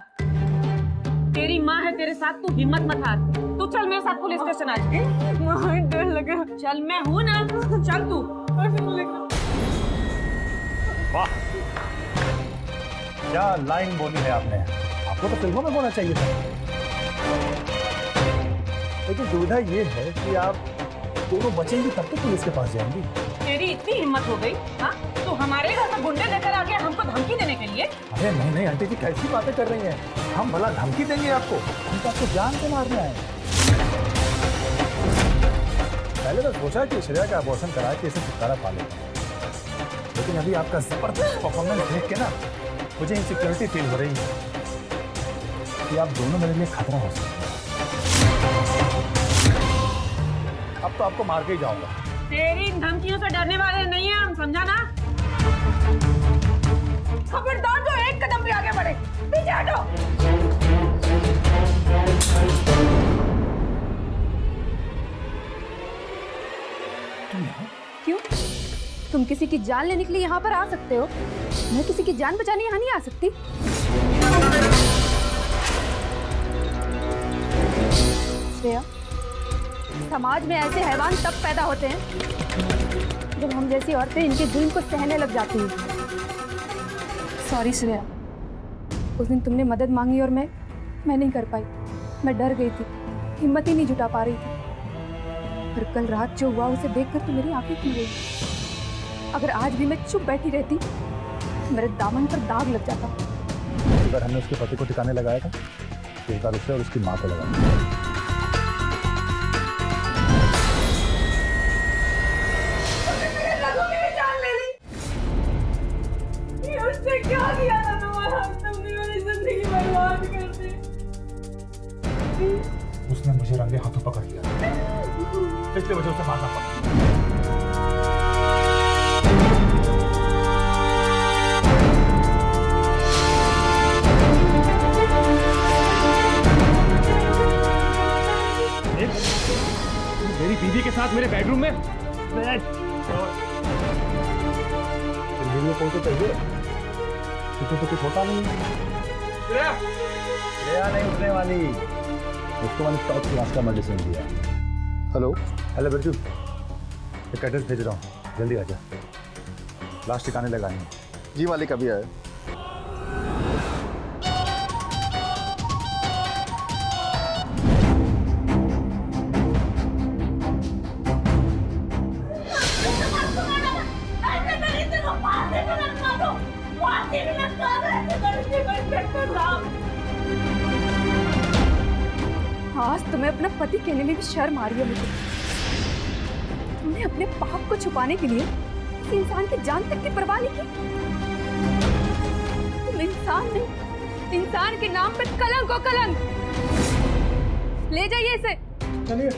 तेरी माँ है तेरे साथ, तू हिम्मत मत हार। तू चल मेरे साथ पुलिस स्टेशन आज। माँ, डर लग रहा। चल, मैं हूँ ना, चल तू। वाह, क्या लाइन बोली है आपने। आपको तो फिल्मों में बोलना चाहिए था। लेकिन दुविधा ये है कि आप दोनों बचेंगी तब तो पुलिस के पास जाएंगी। तेरी इतनी हिम्मत हो गई, हाँ? तो हमारे घर में गुंडे लेकर आ गया हमको धमकी देने के लिए। अरे नहीं नहीं आंटी जी, कैसी बातें कर रही हैं। हम भला धमकी देंगे आपको? हम तो आपको जान से मारने आए। पहले तो सोचा कि श्रेया का अबॉर्शन करा के इसे छुटकारा पा लेता, लेकिन अभी आपका जबरदस्त परफॉर्मेंस देख के ना मुझे इनसिक्योरिटी फील हो रही है कि आप दोनों मेरे लिए खतरा हो सकते हैं। अब तो आपको मार के ही जाऊंगा। तेरी इन धमकियों से डरने वाले नहीं है हम, समझा ना? खबरदार जो एक कदम भी आगे बढ़े, पीछे हटो। क्यों? तुम किसी की जान लेने के लिए यहाँ पर आ सकते हो, मैं किसी की जान बचाने यहाँ नहीं आ सकती। श्रेया, समाज में ऐसे हैवान तब पैदा होते हैं जब हम जैसी औरतें इनके जुल्म को सहने लग जाती हैं। सॉरी श्रेया, उस दिन तुमने मदद मांगी और मैं नहीं कर पाई। मैं डर गई थी, हिम्मत ही नहीं जुटा पा रही थी। पर कल रात जो हुआ उसे देखकर तो मेरी आंखें खुल गई। अगर आज भी मैं चुप बैठी रहती, मेरे दामन पर दाग लग जाता। अगर हमने उसके पति को ठिकाने लगाया था, इस बार उसे और उसकी माँ को लगाया। उसने क्या किया था तुम्हारा? तुमने मेरी जिंदगी बर्बाद कर दी। उसने मुझे रंगे हाथों पकड़ लिया, इसलिए मुझे उसे मारना पड़ा। मेरी बीवी के साथ मेरे बेडरूम में कौन तो चाहिए? तो कुछ होता नहीं। श्रेया नहीं उठने वाली, उसको मैंने टॉप क्लास का मेडिसिन दिया। हेलो बिरजू, एक एड्रेस भेज रहा हूँ, जल्दी आ जा। लास्ट ठिकाने लगाएंगे। जी मालिक, अभी आए। आज तुम्हें अपना पति कहने में भी शर्म आ रही है मुझे। तुमने अपने पाप को छुपाने के लिए किसी इंसान की जान तक की परवाह नहीं की। तुम इंसान नहीं, इंसान के नाम पे कलंक हो कलंक। ले जाइए इसे। चलिए।